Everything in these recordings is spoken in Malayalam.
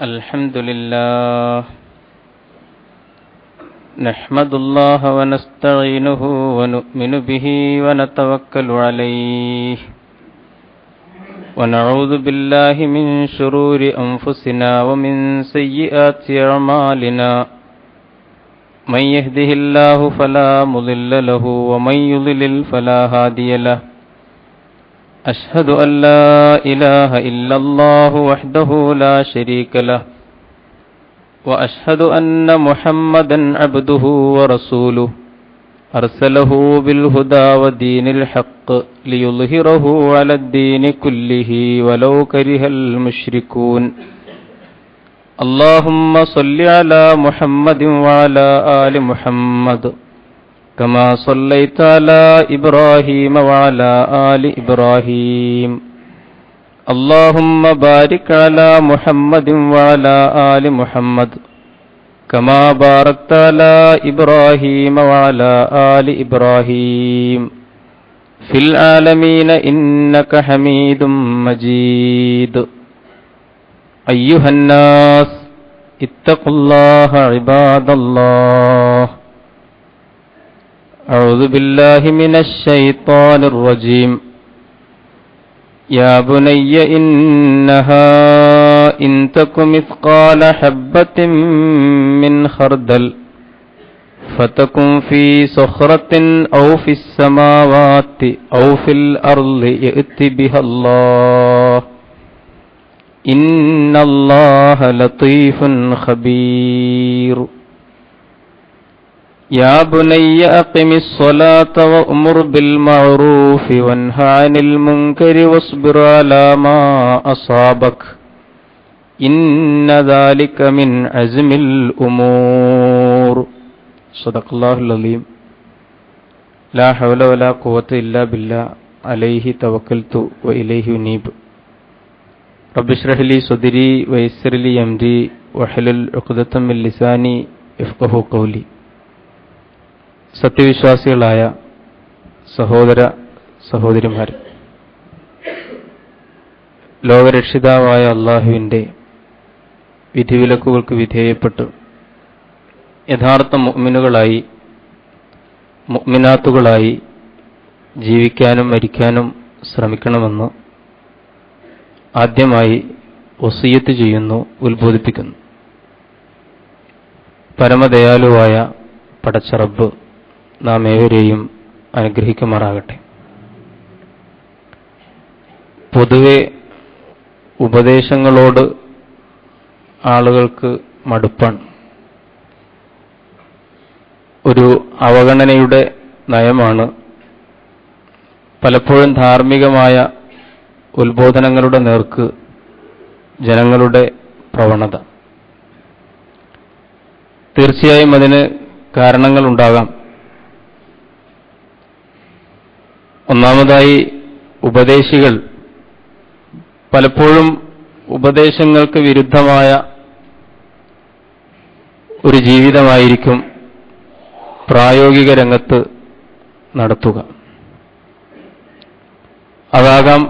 الحمد لله نحمد الله ونستعينه ونؤمن به ونتوكل عليه ونعوذ بالله من شرور أنفسنا ومن سيئات أعمالنا من يهده الله فلا مضل له ومن يضلل فلا هادي له أشهد أن لا إله إلا الله وحده لا شريك له وأشهد أن محمدا عبده ورسوله أرسله بالهدى ودين الحق ليظهره على الدين كله ولو كره المشركون اللهم صل على محمد وعلى آل محمد كما صليت على إبراهيم وعلى آل إبراهيم اللهم بارك على محمد وعلى آل محمد كما باركت على إبراهيم وعلى آل إبراهيم في العالمين إنك حميد مجيد أيها الناس اتقوا الله عباد الله أعوذ بالله من الشيطان الرجيم يا بني إنها إن تك مثقال حبة من خردل فتكن في صخرة أو في السماوات أو في الأرض يأت بها الله إن الله لطيف خبير يا بني أقم الصلاة وأمر بالمعروف وانه عن المنكر واصبر على ما أصابك إن ذلك من عزم الأمور صدق الله العظيم لا حول ولا قوة إلا بالله عليه توكلت وإليه أنيب رب اشرح لي صدري ويسر لي أمري واحلل عقدة من لساني يفقهوا قولي. സത്യവിശ്വാസികളായ സഹോദര സഹോദരിമാർ, ലോകരക്ഷിതാവായ അള്ളാഹുവിൻ്റെ വിധിവിലക്കുകൾക്ക് വിധേയപ്പെട്ട് യഥാർത്ഥ മുഅ്മിനുകളായി മുഅ്മിനാത്തുകളായി ജീവിക്കാനും മരിക്കാനും ശ്രമിക്കണമെന്ന് ആദ്യമായി വസിയ്യത്ത് ചെയ്യുന്നു, ഉത്ബോധിപ്പിക്കുന്നു. പരമദയാലുവായ പടച്ച റബ്ബ് നാം ഏവരെയും അനുഗ്രഹിക്കുമാറാകട്ടെ. പൊതുവെ ഉപദേശങ്ങളോട് ആളുകൾക്ക് മടുപ്പാണ്. ഒരു അവഗണനയുടെ നയമാണ് പലപ്പോഴും ധാർമ്മികമായ ഉത്ബോധനങ്ങളുടെ നേർക്ക് ജനങ്ങളുടെ പ്രവണത. തീർച്ചയായും അതിന് കാരണങ്ങളുണ്ടാകാം. ഒന്നാമതായി, ഉപദേശികൾ പലപ്പോഴും ഉപദേശങ്ങൾക്ക് വിരുദ്ധമായ ഒരു ജീവിതമായിരിക്കും പ്രായോഗിക രംഗത്ത് നടത്തുക. അതാകാം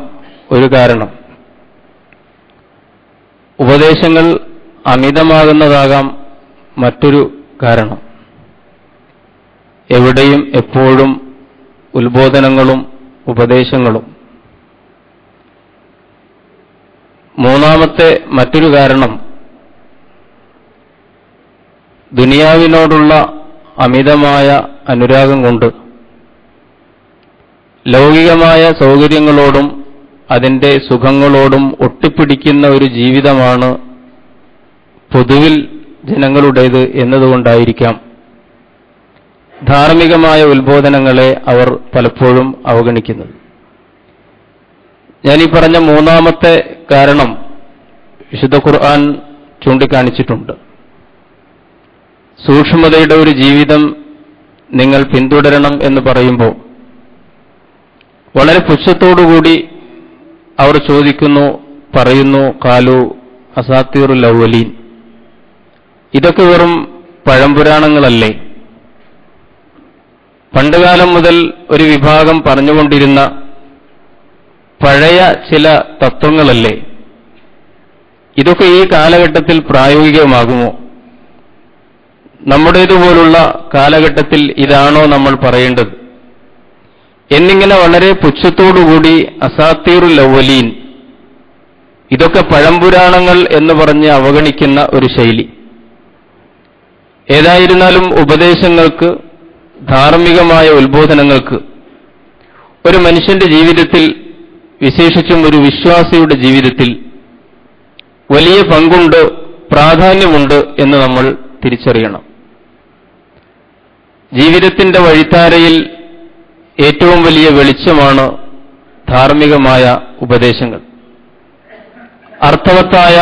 ഒരു കാരണം. ഉപദേശങ്ങൾ അമിതമാകുന്നതാകാം മറ്റൊരു കാരണം. എവിടെയും എപ്പോഴും ഉത്ബോധനങ്ങളും ഉപദേശങ്ങളും. മൂന്നാമത്തെ മറ്റൊരു കാരണം, ദുനിയാവിനോടുള്ള അമിതമായ അനുരാഗം കൊണ്ട് ലൗകികമായ സൗകര്യങ്ങളോടും അതിൻ്റെ സുഖങ്ങളോടും ഒട്ടിപ്പിടിക്കുന്ന ഒരു ജീവിതമാണ് പൊതുവിൽ ജനങ്ങളുടേത് എന്നതുകൊണ്ടായിരിക്കാം ധാർമ്മികമായ ഉത്ബോധനങ്ങളെ അവർ പലപ്പോഴും അവഗണിക്കുന്നത്. ഞാനീ പറഞ്ഞ മൂന്നാമത്തെ കാരണം വിശുദ്ധ ഖുർആൻ ചൂണ്ടിക്കാണിച്ചിട്ടുണ്ട്. സൂക്ഷ്മതയുടെ ഒരു ജീവിതം നിങ്ങൾ പിന്തുടരണം എന്ന് പറയുമ്പോൾ വളരെ പുച്ഛത്തോടുകൂടി അവർ ചോദിക്കുന്നു, പറയുന്നു, ഖാലു അസാത്തീറുൽ അവ്വലീൻ, ഇതൊക്കെ വെറും പഴംപുരാണങ്ങളല്ലേ? പണ്ടുകാലം മുതൽ ഒരു വിഭാഗം പറഞ്ഞുകൊണ്ടിരുന്ന പഴയ ചില തത്വങ്ങളല്ലേ? ഇതൊക്കെ ഈ കാലഘട്ടത്തിൽ പ്രായോഗികമാകുമോ? നമ്മുടേതുപോലുള്ള കാലഘട്ടത്തിൽ ഇതാണോ നമ്മൾ പറയേണ്ടത് എന്നിങ്ങനെ വളരെ പുച്ഛത്തോടുകൂടി അസാത്തീറുൽ അവ്വലീൻ, ഇതൊക്കെ പഴംപുരാണങ്ങൾ എന്ന് പറഞ്ഞ് അവഗണിക്കുന്ന ഒരു ശൈലി. ഏതായിരുന്നാലും ഉപദേശങ്ങൾക്ക്, ധാർമ്മികമായ ഉത്ബോധനങ്ങൾക്ക് ഒരു മനുഷ്യന്റെ ജീവിതത്തിൽ, വിശേഷിച്ചും ഒരു വിശ്വാസിയുടെ ജീവിതത്തിൽ വലിയ പങ്കുണ്ട്, പ്രാധാന്യമുണ്ട് എന്ന് നമ്മൾ തിരിച്ചറിയണം. ജീവിതത്തിന്റെ വഴിത്താരയിൽ ഏറ്റവും വലിയ വെളിച്ചമാണ് ധാർമ്മികമായ ഉപദേശങ്ങൾ. അർത്ഥവത്തായ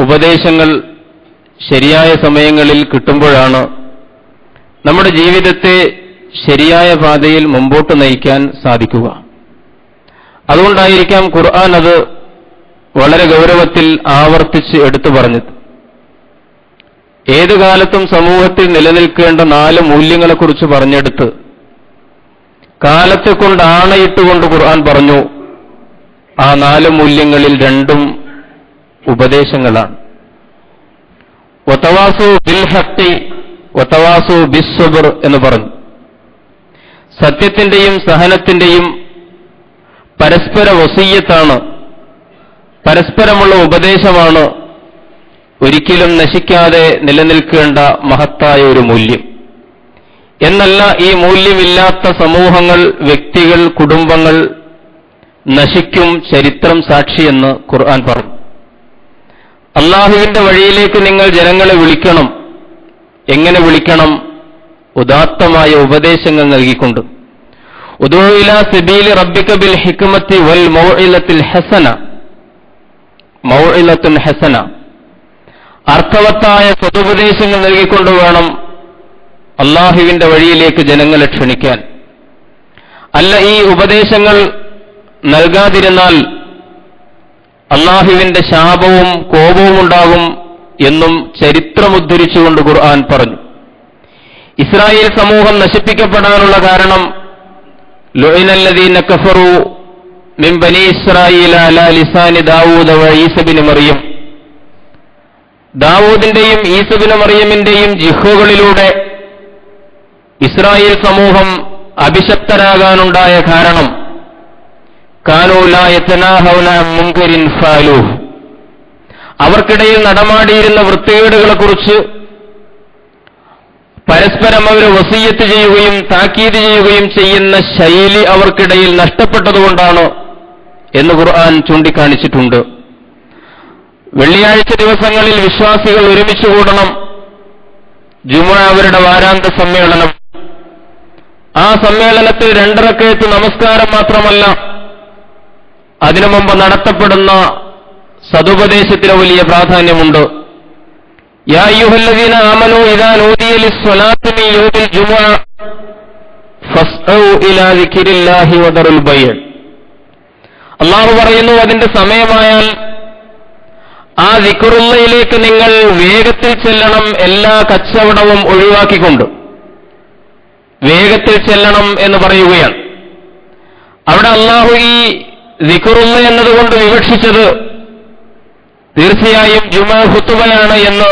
ഉപദേശങ്ങൾ ശരിയായ സമയങ്ങളിൽ കിട്ടുമ്പോഴാണ് നമ്മുടെ ജീവിതത്തെ ശരിയായ പാതയിൽ മുമ്പോട്ട് നയിക്കാൻ സാധിക്കുക. അതുകൊണ്ടായിരിക്കാം ഖുർആൻ അത് വളരെ ഗൗരവത്തിൽ ആവർത്തിച്ച് എടുത്തു പറഞ്ഞത്. ഏതു കാലത്തും സമൂഹത്തിൽ നിലനിൽക്കേണ്ട 4 മൂല്യങ്ങളെക്കുറിച്ച് പറഞ്ഞെടുത്ത് കാലത്തെ കൊണ്ട് ആണയിട്ടുകൊണ്ട് ഖുർആൻ പറഞ്ഞു, ആ 4 മൂല്യങ്ങളിൽ 2 ഉപദേശങ്ങളാണ്. വതവാസു ബിൽ ഹഖ് വതവാസു ബിസ്സബ്ർ എന്ന് പറഞ്ഞു. സത്യത്തിന്റെയും സഹനത്തിന്റെയും പരസ്പര വസിയ്യത്താണ്, പരസ്പരമുള്ള ഉപദേശമാണ് ഒരിക്കലും നശിക്കാതെ നിലനിൽക്കേണ്ട മഹത്തായ ഒരു മൂല്യം. എന്നല്ല, ഈ മൂല്യമില്ലാത്ത സമൂഹങ്ങൾ, വ്യക്തികൾ, കുടുംബങ്ങൾ നശിക്കും, ചരിത്രം സാക്ഷിയെന്ന് ഖുർആൻ പറഞ്ഞു. അള്ളാഹുവിന്റെ വഴിയിലേക്ക് നിങ്ങൾ ജനങ്ങളെ വിളിക്കണം. എങ്ങനെ വിളിക്കണം? ഉദാത്തമായ ഉപദേശങ്ങൾ നൽകിക്കൊണ്ട്. ഉദൂ ഇലാ സബീലി റബ്ബിക ബിൽ ഹിക്മത്തി വൽ മൗഇലത്തിൽ ഹസന. മൗഇലത്തുൻ ഹസന, അർത്ഥവത്തായ സതുപദേശങ്ങൾ നൽകിക്കൊണ്ട് വേണം അള്ളാഹുവിന്റെ വഴിയിലേക്ക് ജനങ്ങളെ ക്ഷണിക്കാൻ. അല്ല, ഈ ഉപദേശങ്ങൾ നൽകാതിരുന്നാൽ അള്ളാഹുവിന്റെ ശാപവും കോപവും ഉണ്ടാകും എന്നും ചരിത്രമുദ്ധരിച്ചുകൊണ്ട് ഖുർആൻ പറഞ്ഞു. ഇസ്രായേൽ സമൂഹം നശിപ്പിക്കപ്പെടാനുള്ള കാരണം ലുഇനല്ലദീന കഫറു മിൻ ബനി ഇസ്രായീല അലാ ലിസാനി ദാവൂദ വ ഈസ ഇബ്നു മറിയം. ദാവൂദിന്റെയും ഈസ ഇബ്നു മറിയമിന്റെയും ജിഹ്വകളിലൂടെ ഇസ്രായേൽ സമൂഹം അഭിശപ്തരാകാനുണ്ടായ കാരണം കാനൂ ലാ യതനാഹൗന അൻ മുൻകരിൻ ഫഅലൂഹ്. അവർക്കിടയിൽ നടമാടിയിരുന്ന വൃത്തികേടുകളെക്കുറിച്ച് പരസ്പരം അവർ വസിയ്യത്ത് ചെയ്യുകയും താക്കീത് ചെയ്യുകയും ചെയ്യുന്ന ശൈലി അവർക്കിടയിൽ നഷ്ടപ്പെട്ടതുകൊണ്ടാണ് എന്ന് ഖുർആൻ ചൂണ്ടിക്കാണിച്ചിട്ടുണ്ട്. വെള്ളിയാഴ്ച ദിവസങ്ങളിൽ വിശ്വാസികൾ ഒരുമിച്ച് കൂടണം. ജുമുഅ അവരുടെ വാരാന്ത സമ്മേളനം. ആ സമ്മേളനത്തിൽ 2 റക്അത്ത് നമസ്കാരം മാത്രമല്ല, അതിനു മുമ്പ് നടത്തപ്പെടുന്ന സതുപദേശത്തിന് വലിയ പ്രാധാന്യമുണ്ട്. യാ അയ്യുഹല്ലദീന ആമനൂ ഇദാ നൂദിയ ലിസ്സലാത്തി മിൻ യൗമിൽ ജുമുഅ ഫസ്ഔ ഇലാ ദിക്രില്ലാഹി വദറുൽ ബൈഅ. അല്ലാഹു പറയുന്നു, അതിന്റെ സമയമായാൽ ആ ദിക്റുള്ളയിലേക്ക് നിങ്ങൾ വേഗത്തിൽ ചെല്ലണം, എല്ലാ കച്ചവടവും ഒഴിവാക്കിക്കൊണ്ട് വേഗത്തിൽ ചെല്ലണം എന്ന് പറയുകയാണ്. അവിടെ അല്ലാഹു ഈ ദിക്റുള്ള എന്നതുകൊണ്ട് വിവക്ഷിച്ചത് തീർച്ചയായും ജുമുഅ ഖുതുബയാണ് എന്ന്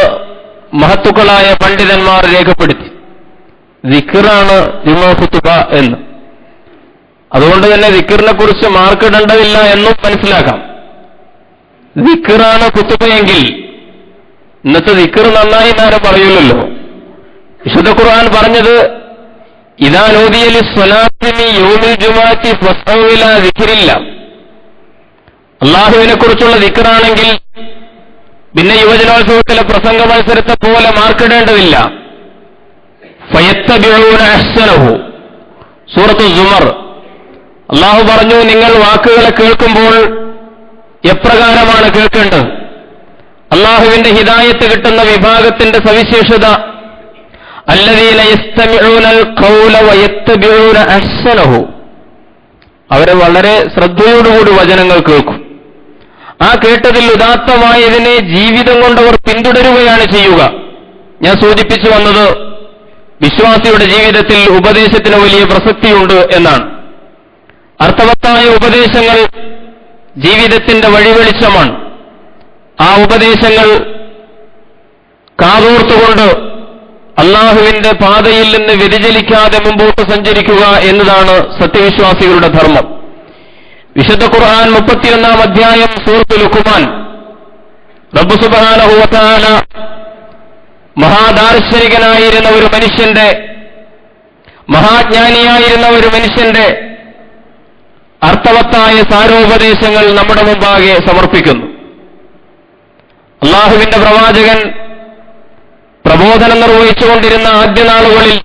മഹത്തുക്കളായ പണ്ഡിതന്മാർ രേഖപ്പെടുത്തി. ദിക്റാണ് ജുമുഅ ഖുതുബ എന്ന്. അതുകൊണ്ട് തന്നെ ദിക്റിനെ കുറിച്ച് മാർക്കിടേണ്ടതില്ല എന്നും മനസ്സിലാക്കാം. ദിക്റാണ് ഖുതുബയെങ്കിൽ ഇന്നത്തെ ദിക്ർ നന്നായി ആരും പറയില്ലല്ലോ. വിശുദ്ധ ഖുർആൻ പറഞ്ഞത് ഇദാ നൂദിയ ലിസ്സലാത്തി മിൻ യൗമിൽ ജുമുഅത്തി ഫസ്ഔ ഇലാ ദിക്രില്ലാഹ്. അള്ളാഹുവിനെ കുറിച്ചുള്ള ദിക്റാണെങ്കിൽ പിന്നെ യുവജനോത്സവത്തിലെ പ്രസംഗ മത്സരത്തെ പോലെ മാർക്കിടേണ്ടതില്ല. ഫയത്തബിഊന അഹ്സനഹു. സൂറത്തു സുമർ അള്ളാഹു പറഞ്ഞു, നിങ്ങൾ വാക്കുകളെ കേൾക്കുമ്പോൾ എപ്രകാരമാണ് കേൾക്കേണ്ടത്? അള്ളാഹുവിന്റെ ഹിദായത്ത് കിട്ടുന്ന വിഭാഗത്തിന്റെ സവിശേഷത അല്ലദീന യസ്തമിഊനൽ ഖൗല വയത്തബിഊന അഹ്സനഹു. അവരെ വളരെ ശ്രദ്ധയോടുകൂടി വചനങ്ങൾ കേൾക്കും. ആ കേട്ടതിൽ ഉദാത്തമായതിനെ ജീവിതം കൊണ്ടവർ പിന്തുടരുകയാണ് ചെയ്യുക. ഞാൻ സൂചിപ്പിച്ചു വന്നത് വിശ്വാസിയുടെ ജീവിതത്തിൽ ഉപദേശത്തിന് വലിയ പ്രസക്തിയുണ്ട് എന്നാണ്. അർത്ഥവത്തായ ഉപദേശങ്ങൾ ജീവിതത്തിന്റെ വഴിവെളിച്ചമാണ്. ആ ഉപദേശങ്ങൾ കാതോർത്തുകൊണ്ട് അള്ളാഹുവിന്റെ പാതയിൽ നിന്ന് വ്യതിചലിക്കാതെ മുമ്പോട്ട് സഞ്ചരിക്കുക എന്നതാണ് സത്യവിശ്വാസികളുടെ ധർമ്മം. വിശുദ്ധ ഖുർആൻ 31-ാം അധ്യായം സൂറത്തുൽ ലുഖ്മാൻ റബ്ബ് സുബ്ഹാനഹു വ തആല മഹാദാർശനികനായിരുന്ന ഒരു മനുഷ്യന്റെ, മഹാജ്ഞാനിയായിരുന്ന ഒരു മനുഷ്യന്റെ അർത്ഥവത്തായ സാരോപദേശങ്ങൾ നമ്മുടെ മുമ്പാകെ സമർപ്പിക്കുന്നു. അള്ളാഹുവിന്റെ പ്രവാചകൻ പ്രബോധനം നിർവഹിച്ചുകൊണ്ടിരുന്ന ആദ്യ നാളുകളിൽ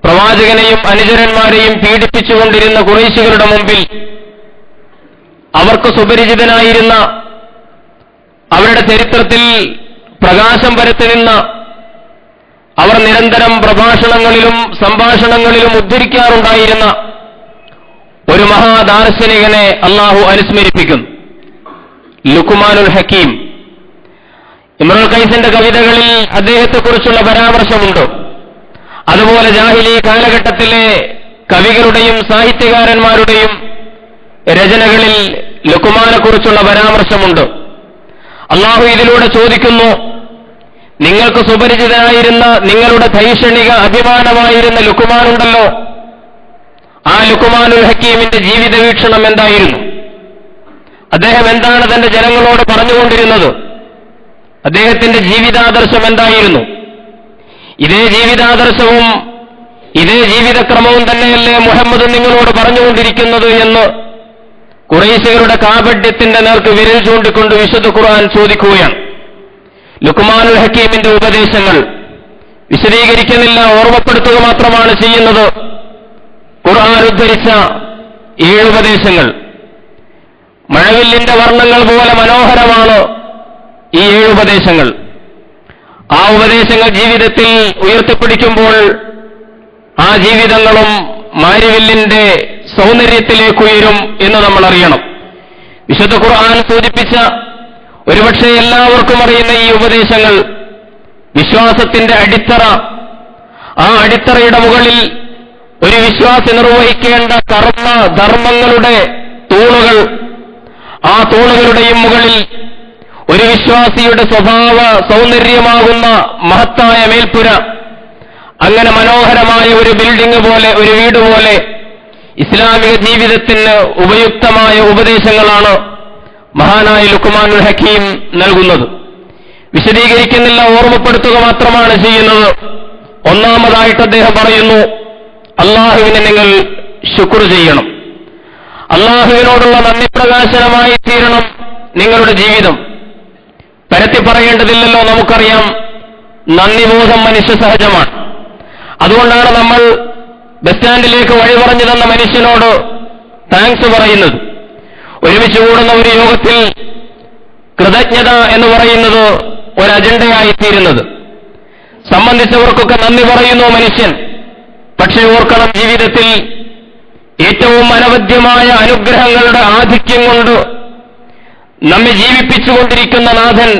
പ്രവാചകനെയും അനുചരന്മാരെയും പീഡിപ്പിച്ചുകൊണ്ടിരുന്ന ഖുറൈശികളുടെ മുമ്പിൽ അവർക്ക് സുപരിചിതനായിരുന്ന, അവരുടെ ചരിത്രത്തിൽ പ്രകാശം പരത്തി നിന്ന, അവർ നിരന്തരം പ്രഭാഷണങ്ങളിലും സംഭാഷണങ്ങളിലും ഉദ്ധരിക്കാറുണ്ടായിരുന്ന ഒരു മഹാദാർശനികനെ അള്ളാഹു അനുസ്മരിപ്പിക്കുന്നു. ലുഖ്മാനുൽ ഹക്കീം. ഇമ്രുൽ ഖൈസിന്റെ കവിതകളിൽ അദ്ദേഹത്തെക്കുറിച്ചുള്ള പരാമർശമുണ്ട്. അതുപോലെ ജാഹിലി കാലഘട്ടത്തിലെ കവികളുടെയും സാഹിത്യകാരന്മാരുടെയും രചനകളിൽ ലുഖ്മാനെക്കുറിച്ചുള്ള പരാമർശമുണ്ട്. അള്ളാഹു ഇതിലൂടെ ചോദിക്കുന്നു, നിങ്ങൾക്ക് സുപരിചിതനായിരുന്ന, നിങ്ങളുടെ ധൈഷണിക അഭിമാനമായിരുന്ന ലുഖ്മാനുണ്ടല്ലോ, ആ ലുഖ്മാനുൽ ഹക്കീമിന്റെ ജീവിത വീക്ഷണം എന്തായിരുന്നു? അദ്ദേഹം എന്താണ് തന്റെ ജനങ്ങളോട് പറഞ്ഞുകൊണ്ടിരുന്നത്? അദ്ദേഹത്തിന്റെ ജീവിതാദർശം എന്തായിരുന്നു? ഇതേ ജീവിതാദർശവും ഇതേ ജീവിതക്രമവും തന്നെയല്ലേ മുഹമ്മദ് നിങ്ങളോട് പറഞ്ഞുകൊണ്ടിരിക്കുന്നത് എന്ന് ഖുറൈശികളുടെ കാപട്യത്തിന്റെ നേർക്ക് വിരൽ ചൂണ്ടിക്കൊണ്ട് വിശുദ്ധ ഖുർആൻ ചോദിക്കുകയാണ്. ലുഖ്മാനുൽ ഹക്കീമിന്റെ ഉപദേശങ്ങൾ വിശദീകരിക്കുന്നില്ല, ഓർമ്മപ്പെടുത്തുക മാത്രമാണ് ചെയ്യുന്നത്. ഖുർആൻ ഉദ്ധരിച്ച 7 ഉപദേശങ്ങൾ മഴവില്ലിന്റെ വർണ്ണങ്ങൾ പോലെ മനോഹരമാണ്. ഈ 7 ഉപദേശങ്ങൾ, ആ ഉപദേശങ്ങൾ ജീവിതത്തിൽ ഉയർത്തിപ്പിടിക്കുമ്പോൾ ആ ജീവിതങ്ങളും മാരിവില്ലിന്റെ സൗന്ദര്യത്തിലേക്ക് ഉയരും എന്ന് നമ്മൾ അറിയണം. വിശുദ്ധ ഖുർആൻ സൂചിപ്പിച്ച, ഒരുപക്ഷെ എല്ലാവർക്കും അറിയുന്ന ഈ ഉപദേശങ്ങൾ വിശ്വാസത്തിന്റെ അടിത്തറ, ആ അടിത്തറയുടെ മുകളിൽ ഒരു വിശ്വാസി നിർവഹിക്കേണ്ട ധർമ്മങ്ങളുടെ തൂണുകൾ, ആ തൂണുകളുടെയും മുകളിൽ ഒരു വിശ്വാസിയുടെ സ്വഭാവ സൗന്ദര്യമാകുന്ന മഹത്തായ മേൽപ്പുര, അങ്ങനെ മനോഹരമായ ഒരു ബിൽഡിംഗ് പോലെ, ഒരു വീട് പോലെ ഇസ്ലാമിക ജീവിതത്തിന് ഉപയുക്തമായ ഉപദേശങ്ങളാണ് മഹാനായ ലുഖ്മാനുൽ ഹക്കീം നൽകുന്നത്. വിശദീകരിക്കുന്നില്ല, ഓർമ്മപ്പെടുത്തുക മാത്രമാണ് ചെയ്യുന്നത്. ഒന്നാമതായിട്ട് അദ്ദേഹം പറയുന്നു, അള്ളാഹുവിനെ നിങ്ങൾ ശുക്ർ ചെയ്യണം. അള്ളാഹുവിനോടുള്ള നന്ദി പ്രകാശനമായി തീരണം നിങ്ങളുടെ ജീവിതം. പരത്തി പറയേണ്ടതില്ലല്ലോ, നമുക്കറിയാം നന്ദിബോധം മനുഷ്യ സഹജമാണ്. അതുകൊണ്ടാണ് നമ്മൾ ബസ് സ്റ്റാൻഡിലേക്ക് വഴി പറഞ്ഞു തന്ന മനുഷ്യനോട് താങ്ക്സ് പറയുന്നത്. ഒരുമിച്ച് കൂടുന്ന ഒരു യോഗത്തിൽ കൃതജ്ഞത എന്ന് പറയുന്നത് ഒരു അജണ്ടയായിത്തീരുന്നത്. സംബന്ധിച്ചവർക്കൊക്കെ നന്ദി പറയുന്നു മനുഷ്യൻ. പക്ഷേ ഓർക്കണം, ജീവിതത്തിൽ ഏറ്റവും അനവദ്യമായ അനുഗ്രഹങ്ങളുടെ ആധിക്യം കൊണ്ട് നമ്മെ ജീവിപ്പിച്ചുകൊണ്ടിരിക്കുന്ന നാഥൻ,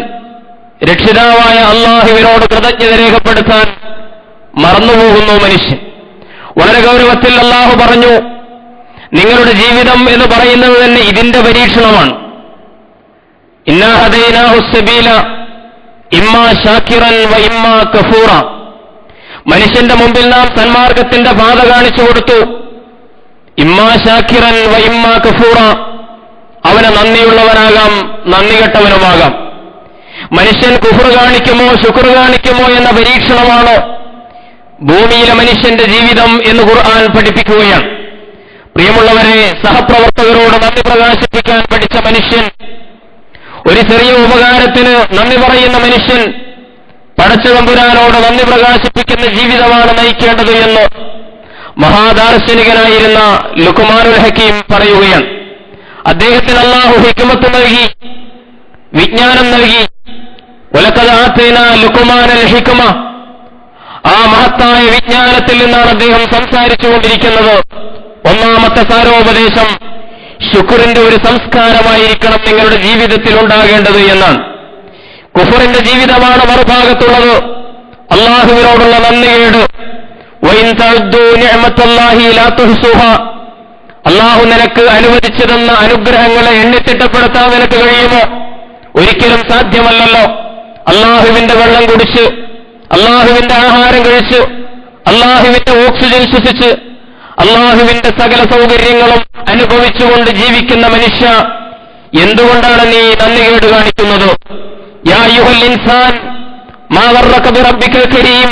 രക്ഷിതാവായ അള്ളാഹുവിനോട് കൃതജ്ഞത രേഖപ്പെടുത്താൻ മറന്നുപോകുന്നു മനുഷ്യൻ. വളരെ ഗൗരവത്തിൽ അള്ളാഹു പറഞ്ഞു, നിങ്ങളുടെ ജീവിതം എന്ന് പറയുന്നത് തന്നെ ഇതിന്റെ പരീക്ഷണമാണ്. ഇന്നാ ഹദൈനാഹു സബീല ഇമ്മാ ശാക്കിറൻ വ ഇമ്മാ കഫൂറ. മനുഷ്യന്റെ മുമ്പിൽ നാം സന്മാർഗത്തിന്റെ പാത കാണിച്ചു കൊടുത്തു. ഇമ്മാ ശാക്കിറൻ വ ഇമ്മാ കഫൂറ. അവന് നന്ദിയുള്ളവനാകാം, നന്ദി കെട്ടവനുമാകാം. മനുഷ്യൻ കുഫർ കാണിക്കുമോ ശുക്ർ കാണിക്കുമോ എന്ന പരീക്ഷണമാണ് ഭൂമിയിലെ മനുഷ്യന്റെ ജീവിതം എന്ന് ഖുർആൻ പഠിപ്പിക്കുകയാണ്. പ്രിയമുള്ളവരെ, സഹപ്രവർത്തകരോട് നന്ദി പ്രകാശിപ്പിക്കാൻ പഠിച്ച മനുഷ്യൻ, ഒരു ചെറിയ ഉപകാരത്തിന് നന്ദി പറയുന്ന മനുഷ്യൻ, പടച്ചതമ്പുരാനോട് നന്ദി പ്രകാശിപ്പിക്കുന്ന ജീവിതമാണ് നയിക്കേണ്ടത് എന്ന് മഹാദാർശനികനായിരുന്ന ലുഖ്മാനുൽ ഹക്കീം പറയുകയാണ്. അദ്ദേഹത്തിന് അല്ലാഹു ഹിക്മത്ത് നൽകി, വിജ്ഞാനം നൽകി. വലഖദ് ആതൈനാ ലുഖ്മാനൽ ഹിക്മ. ആ മഹത്തായ വിജ്ഞാനത്തിൽ നിന്നാണ് അദ്ദേഹം സംസാരിച്ചുകൊണ്ടിരിക്കുന്നത്. ഒന്നാമത്തെ സാരോപദേശം, ശുക്റിന്റെ ഒരു സംസ്കാരമായിരിക്കണം നിങ്ങളുടെ ജീവിതത്തിൽ ഉണ്ടാകേണ്ടത് എന്നാണ്. കുഫറിന്റെ ജീവിതമാണ് മറുഭാഗത്തുള്ളത്. അള്ളാഹുവിനോടുള്ള നന്ദികേട്. വഇൻ തഅദ്ദൂ നിഅമത്തല്ലാഹി ലാ തുഹ്സുഹാ. അള്ളാഹു നിനക്ക് അനുവദിച്ചു തന്ന അനുഗ്രഹങ്ങളെ എണ്ണിത്തിട്ടപ്പെടുത്താൻ നിനക്ക് കഴിയുമോ? ഒരിക്കലും ഒരിക്കലും സാധ്യമല്ലല്ലോ. അള്ളാഹുവിന്റെ വെള്ളം കുടിച്ച്, അള്ളാഹുവിന്റെ ആഹാരം കഴിച്ച്, അള്ളാഹുവിന്റെ ഓക്സിജൻ ശ്വസിച്ച്, അള്ളാഹുവിന്റെ സകല സൗകര്യങ്ങളും അനുഭവിച്ചുകൊണ്ട് ജീവിക്കുന്ന മനുഷ്യ, എന്തുകൊണ്ടാണ് നീ നന്ദികേട് കാണിക്കുന്നത്? യാ അയ്യുഹൽ ഇൻസാൻ മാ ഗർറക ബിറബ്ബിക്കൽ കരീം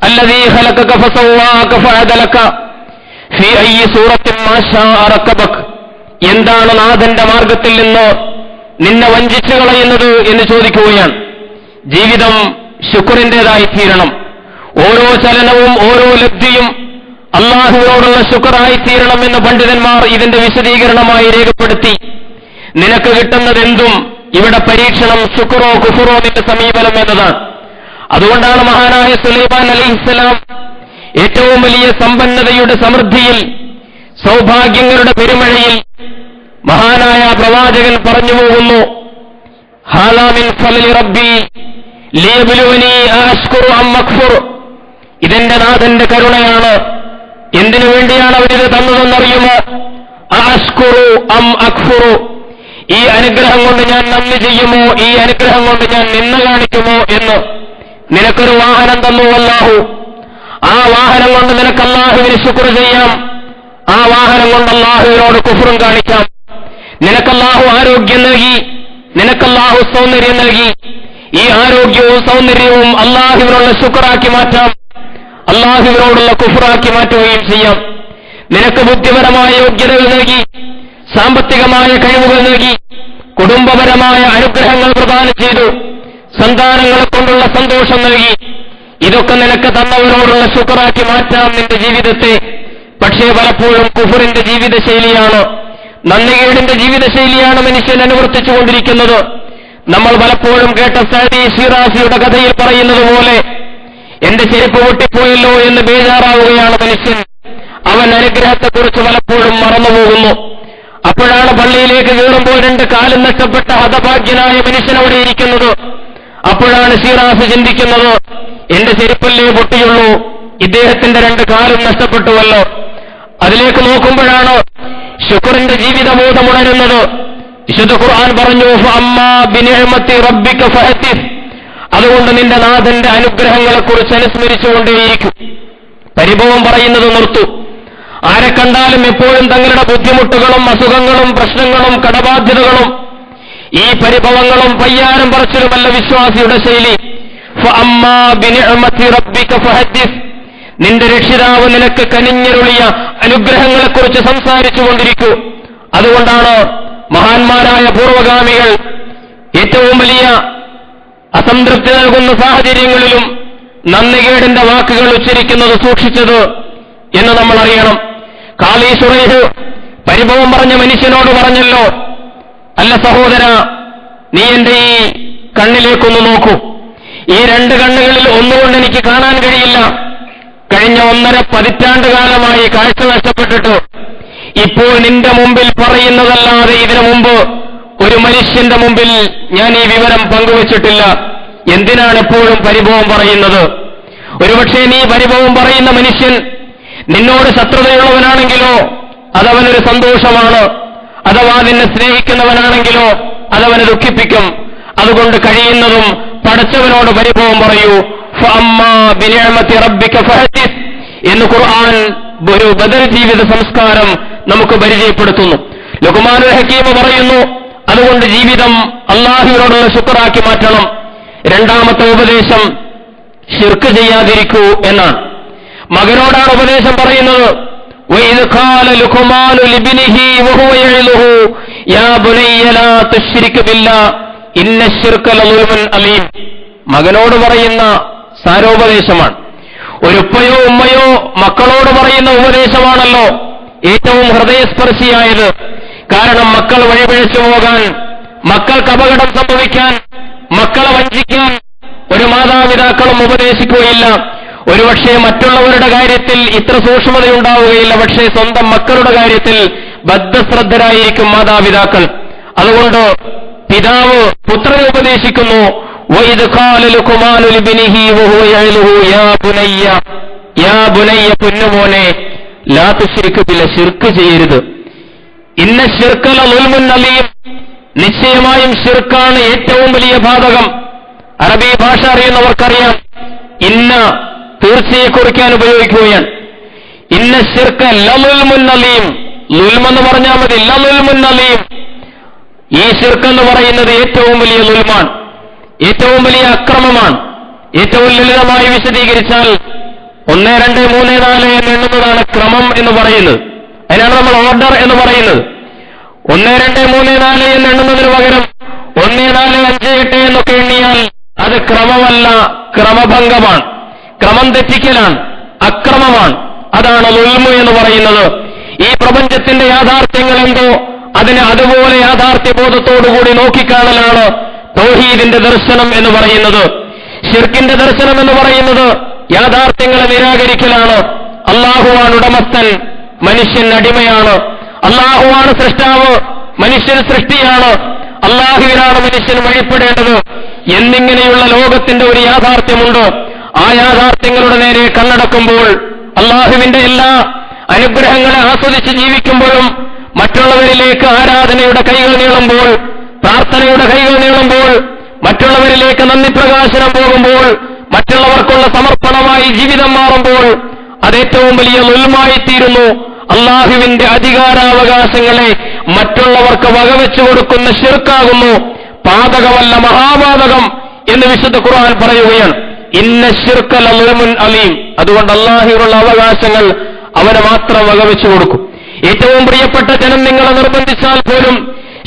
അല്ലദീ ഖലഖക ഫസവ്വാക ഫഅദലക ഫീ അയ്യി സൂറത്തിൻ മാ ശാഅ റക്കബക. എന്താണ് നാഥന്റെ മാർഗത്തിൽ നിന്ന് നിന്നെ വഞ്ചിച്ചു കളയുന്നത് എന്ന് ചോദിക്കുകയാണ്. ജീവിതം ശുക്റിന്റേതായി തീരണം. ഓരോ ചലനവും ഓരോ ലബ്ധിയും അള്ളാഹുവിനോടുള്ള ശുക്റായി തീരണം എന്ന് പണ്ഡിതന്മാർ ഇതിന്റെ വിശദീകരണമായി രേഖപ്പെടുത്തി. നിനക്ക് കിട്ടുന്നതെന്തും ഇവിടെ പരീക്ഷണം ശുക്റോ കുഫറോ നിന്റെ സമീപനം എന്നതാണ്. അതുകൊണ്ടാണ് മഹാനായ സുലൈമാൻ അലൈഹിസ്സലാം ഏറ്റവും വലിയ സമ്പന്നതയുടെ സമൃദ്ധിയിൽ, സൗഭാഗ്യങ്ങളുടെ പെരുമഴയിൽ മഹാനായ പ്രവാചകൻ പറഞ്ഞു പോകുന്നു, ഹാദാ മിൻ ഫളലി റബ്ബി ലിയബ്ലുവനി അശ്കുറു അം അക്ഫുർ. ഇതെന്റെ നാഥന്റെ കരുണയാണ്. എന്തിനു വേണ്ടിയാണ് അവരിത് തന്നതെന്നറിയുമോ? അശ്കുറു അം അക്ഫുറു. ഈ അനുഗ്രഹം കൊണ്ട് ഞാൻ നന്ദി ചെയ്യുമോ, ഈ അനുഗ്രഹം കൊണ്ട് ഞാൻ നിന്ന കാണിക്കുമോ എന്ന്. നിനക്കൊരു വാഹനം തന്നു അല്ലാഹു, ആ വാഹനം കൊണ്ട് നിനക്ക് അല്ലാഹുവിന് ശുക്ർ ചെയ്യാം, ആ വാഹനം കൊണ്ട് അല്ലാഹുവിനോട് കുഫ്റും കാണിക്കാം. നിനക്കല്ലാഹു ആരോഗ്യം നൽകി, നിനക്കല്ലാഹു സൗന്ദര്യം നൽകി, ഈ ആരോഗ്യവും സൗന്ദര്യവും അല്ലാഹുവിനുള്ള ശുക്റാക്കി മാറ്റാം, അല്ലാഹുവിനോടുള്ള കുഫ്റാക്കി മാറ്റുകയും ചെയ്യാം. നിനക്ക് ബുദ്ധിപരമായ യോഗ്യതകൾ നൽകി, സാമ്പത്തികമായ കഴിവുകൾ നൽകി, കുടുംബപരമായ അനുഗ്രഹങ്ങൾ പ്രദാനം ചെയ്തു, സന്താനങ്ങളെ കൊണ്ടുള്ള സന്തോഷം നൽകി. ഇതൊക്കെ നിനക്ക് തന്നവരോടുള്ള ശുക്റാക്കി മാറ്റാം നിന്റെ ജീവിതത്തെ. പക്ഷേ പലപ്പോഴും കുഫറിന്റെ ജീവിതശൈലിയാണ്, നന്ദികേടിന്റെ ജീവിതശൈലിയാണ് മനുഷ്യൻ അനുവർത്തിച്ചുകൊണ്ടിരിക്കുന്നത്. നമ്മൾ പലപ്പോഴും കേട്ട സഅദി ശിറാസിയുടെ കഥയിൽ പറയുന്നത് പോലെ, എന്റെ ചെരുപ്പ് പൊട്ടിപ്പോയല്ലോ എന്ന് ബേജാറാവുകയാണ് മനുഷ്യൻ. അവൻ അനുഗ്രഹത്തെക്കുറിച്ച് പലപ്പോഴും മറന്നുപോകുന്നു. അപ്പോഴാണ് പള്ളിയിലേക്ക് കയറുമ്പോൾ 2 കാലും നഷ്ടപ്പെട്ട ഹതഭാഗ്യനായ മനുഷ്യൻ അവിടെ ഇരിക്കുന്നത്. അപ്പോഴാണ് ശിറാസ് ചിന്തിക്കുന്നത്, എന്റെ ചെരുപ്പല്ലേ പൊട്ടിയുള്ളൂ, ഇദ്ദേഹത്തിന്റെ 2 കാലും നഷ്ടപ്പെട്ടുവല്ലോ. അതിലേക്ക് നോക്കുമ്പോഴാണ് ശുക്റിന്റെ ജീവിതബോധമുണരുന്നത്. വിശുദ്ധ ഖുർആൻ പറഞ്ഞു, ഫഅമ്മാ ബിനിഅമത്തി റബ്ബിക ഫഹദിസ്. അതുകൊണ്ട് നിന്റെ നാഥന്റെ അനുഗ്രഹങ്ങളെക്കുറിച്ച് അനുസ്മരിച്ചുകൊണ്ടേയിരിക്കും. പരിഭവം പറയുന്നത് നിർത്തൂ. ആരെ കണ്ടാലും എപ്പോഴും തങ്ങളുടെ ബുദ്ധിമുട്ടുകളും അസുഖങ്ങളും പ്രശ്നങ്ങളും കടബാധ്യതകളും ഈ പരിഭവങ്ങളും പയ്യാരം പറച്ചിലുമല്ല വിശ്വാസിയുടെ ശൈലി. ഫഅമ്മാ ബിനിഅമത്തി റബ്ബിക ഫഹദിസ്. നിന്റെ രക്ഷിതാവ് നിനക്ക് കനിഞ്ഞരുളിയ അനുഗ്രഹങ്ങളെക്കുറിച്ച് സംസാരിച്ചു കൊണ്ടിരിക്കൂ. അതുകൊണ്ടാണ് മഹാന്മാരായ പൂർവഗാമികൾ ഏറ്റവും വലിയ അസംതൃപ്തി നൽകുന്ന സാഹചര്യങ്ങളിലും നന്ദികേടിന്റെ വാക്കുകൾ ഉച്ചരിക്കുന്നത് സൂക്ഷിച്ചത് എന്ന് നമ്മൾ അറിയണം. ഖാലി ശുറൈഹ് പരിഭവം പറഞ്ഞ മനുഷ്യനോട് പറഞ്ഞല്ലോ, അല്ല സഹോദര, നീ എന്റെ ഈ കണ്ണിലേക്കൊന്ന് നോക്കൂ. ഈ 2 കണ്ണുകളിൽ ഒന്നുകൊണ്ട് എനിക്ക് കാണാൻ കഴിയില്ല. കഴിഞ്ഞ 1.5 പതിറ്റാണ്ട് കാലമായി കാഴ്ച നഷ്ടപ്പെട്ടിട്ട് ഇപ്പോൾ നിന്റെ മുമ്പിൽ പറയുന്നതല്ലാതെ ഇതിനു മുമ്പ് ഒരു മനുഷ്യന്റെ മുമ്പിൽ ഞാൻ ഈ വിവരം പങ്കുവച്ചിട്ടില്ല. എന്തിനാണ് എപ്പോഴും പരിഭവം പറയുന്നത്? ഒരുപക്ഷെ നീ പരിഭവം പറയുന്ന മനുഷ്യൻ നിന്നോട് ശത്രുതയുള്ളവനാണെങ്കിലോ അതവനൊരു സന്തോഷമാണ്, അഥവാ നിന്നെ സ്നേഹിക്കുന്നവനാണെങ്കിലോ അതവനെ ദുഃഖിപ്പിക്കും. അതുകൊണ്ട് കഴിയുന്നതും പടച്ചവനോട് പരിഭവം പറയൂ. ഫഅമ്മാ ബിനിഅമത്തി റബ്ബിക ഫഹദിസ് എന്ന് ഖുർആൻ ഒരു ബദർ ജീവിത സംസ്കാരം നമുക്ക് പരിചയപ്പെടുത്തുന്നു. ലുഖ്മാനുൽ ഹകീം പറയുന്നു, അതുകൊണ്ട് ജീവിതം അല്ലാഹുവിനോടുള്ള ശുക്റാക്കി മാറ്റണം. 2ാമത്തെ ഉപദേശം ശിർക്ക് ചെയ്യാതിരിക്കൂ എന്നാണ്. മകനോടാണ് ഉപദേശം പറയുന്നത്. വഇദ് ഖാല ലുഖ്മാനു ലിബ്നിഹി വഹുവ യഇലുഹു യാ ബുനയ്യ ലാ തുശ്രിക് ബില്ലാഹ് ഇന്ന ശിർക ലളുൽമുൻ അലീം. മകനോട് പറയുന്ന സാരോപദേശമാണ്. ഒരു ഉപ്പയോ ഉമ്മയോ മക്കളോട് പറയുന്ന ഉപദേശമാണല്ലോ ഏറ്റവും ഹൃദയസ്പർശിയായത്. കാരണം മക്കൾ വഴിപിഴച്ചു പോകാൻ, മക്കൾക്ക് അപകടം സംഭവിക്കാൻ, മക്കളെ വഞ്ചിക്കാൻ ഒരു മാതാപിതാക്കളും ഉപദേശിക്കുകയില്ല. ഒരുപക്ഷെ മറ്റുള്ളവരുടെ കാര്യത്തിൽ ഇത്ര സൂക്ഷ്മതയുണ്ടാവുകയില്ല, പക്ഷേ സ്വന്തം മക്കളുടെ കാര്യത്തിൽ ബദ്ധശ്രദ്ധരായിരിക്കും മാതാപിതാക്കൾ. അതുകൊണ്ട് പിതാവ് പുത്രനെ ഉപദേശിക്കുന്നു, وَإِذْ قَالَ لُقْمَانُ لِابْنِهِ وَهُوَ يَعِظُهُ يَا بُنَيَّ പൊന്നുമോനെ ലാ തുശ്രിക് ബില്ലാഹ്, ശിർക്ക് ചെയ്യരുത്. ഇന്ന ശിർക ലളുൽമുൻ അലീം, നിശ്ചയമായും ശിർക്കാണ് ഏറ്റവും വലിയ പാതകം. അറബി ഭാഷ അറിയുന്നവർക്കറിയാം, ഇന്ന തീർച്ചയെ കുറിക്കാൻ ഉപയോഗിക്കുകയാണ്. ഇന്ന ശിർക്ക ലളുൽമുൻ അലീം. ലുൽമെന്ന് പറഞ്ഞാൽ മതി, ലളുൽമുൻ അലീം. ഈ ശിർക്കെന്ന് പറയുന്നത് ഏറ്റവും വലിയ ലുൽമാണ്, ഏറ്റവും വലിയ അക്രമമാണ്. ഏറ്റവും ലളിതമായി വിശദീകരിച്ചാൽ 1, 2, 3, 4 എന്ന് എണ്ണുന്നതാണ് ക്രമം എന്ന് പറയുന്നത്. അതിനാണ് നമ്മൾ ഓർഡർ എന്ന് പറയുന്നത്. 1, 2, 3, 4 എന്ന് എണ്ണുന്നതിന് പകരം 1, 4, 5, 8 എന്നൊക്കെ എണ്ണിയാൽ അത് ക്രമമല്ല, ക്രമഭംഗമാണ്, ക്രമം തെറ്റിക്കലാണ്, അക്രമമാണ്. അതാണ് ലുൽമു എന്ന് പറയുന്നത്. ഈ പ്രപഞ്ചത്തിന്റെ യാഥാർത്ഥ്യങ്ങൾ എന്തോ അതിനെ അതുപോലെ യാഥാർത്ഥ്യബോധത്തോടുകൂടി നോക്കിക്കാണലാണ് തൗഹീദിന്റെ ദർശനം എന്ന് പറയുന്നത്. ശിർക്കിന്റെ ദർശനം എന്ന് പറയുന്നത് യാഥാർത്ഥ്യങ്ങളെ നിരാകരിക്കലാണ്. അല്ലാഹുവാണ് ഉടമസ്ഥൻ, മനുഷ്യൻ അടിമയാണ്. അല്ലാഹുവാണ് സൃഷ്ടാവ്, മനുഷ്യൻ സൃഷ്ടിയാണ്. അല്ലാഹുവിനാണ് മനുഷ്യൻ വഴിപ്പെടേണ്ടത് എന്നിങ്ങനെയുള്ള ലോകത്തിന്റെ ഒരു യാഥാർത്ഥ്യമുണ്ട്. ആ യാഥാർത്ഥ്യങ്ങളുടെ നേരെ കണ്ണടക്കുമ്പോൾ, അല്ലാഹുവിന്റെ എല്ലാ അനുഗ്രഹങ്ങളെ ആസ്വദിച്ച് ജീവിക്കുമ്പോഴും മറ്റുള്ളവരിലേക്ക് ആരാധനയുടെ കൈകൾ നീളുമ്പോൾ, പ്രാർത്ഥനയുടെ കൈകൾ നീളുമ്പോൾ, മറ്റുള്ളവരിലേക്ക് നന്ദി പ്രകാശനം പോകുമ്പോൾ, മറ്റുള്ളവർക്കുള്ള സമർപ്പണമായി ജീവിതം മാറുമ്പോൾ അതേറ്റവും വലിയ ലുൽമായിത്തീരുന്നു. അല്ലാഹുവിന്റെ അധികാരാവകാശങ്ങളെ മറ്റുള്ളവർക്ക് വകവെച്ചു കൊടുക്കുന്ന ശിർക്കാകുന്നു. പാതകമല്ല, മഹാപാതകം എന്ന് വിശുദ്ധ ഖുർആൻ പറയുകയാണ്. ഇന്ന ശിർക ലളുൽമുൻ അലീം. അതുകൊണ്ട് അല്ലാഹുവിനുള്ള അവകാശങ്ങൾ അവന് മാത്രം വകവെച്ചു കൊടുക്കും. ഏറ്റവും പ്രിയപ്പെട്ട ജനം നിങ്ങളെ നിർബന്ധിച്ചാൽ പോലും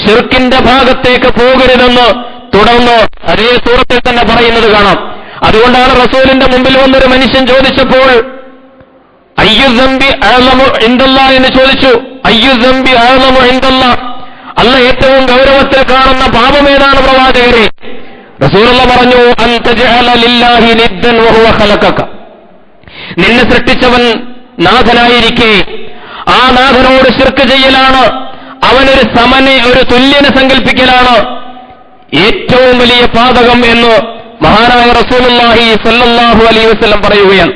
ശിർക്കിന്റെ ഭാഗത്തേക്ക് പോകരുതെന്ന് തുടർന്ന് അതേ സൂറത്തിൽ തന്നെ പറയുന്നത് കാണാം. അതുകൊണ്ടാണ് റസൂലിന്റെ മുമ്പിൽ വന്നൊരു മനുഷ്യൻ ചോദിച്ചപ്പോൾ അയ്യു ദംബി അഅ്ലമു ഇൻദല്ലാഹ് എന്ന് ചോദിച്ചു. അയ്യു ദംബി അഅ്ലമു ഇൻദല്ലാഹ്, അല്ല ഏറ്റവും ഗൗരവത്തിൽ കാണുന്ന പാപം ഏതാണ് പ്രവാചകരെ? റസൂലുള്ളാഹി പറഞ്ഞു, അൻ തജഅല ലില്ലാഹി നിദ്ദൻ വഹുവ ഖലഖക. നിന്നെ സൃഷ്ടിച്ചവൻ നാഥനായിരിക്കെ ആ നാഥനോട് ശിർക്ക് ചെയ്യലാണ്, അവനൊരു സമനെ, ഒരു തുല്യനെ സങ്കല്പിക്കലാണ് ഏറ്റവും വലിയ പാതകം എന്ന് മഹാനായ റസൂലുള്ളാഹി സ്വല്ലല്ലാഹു അലൈഹി വസല്ലം പറയുകയാണ്.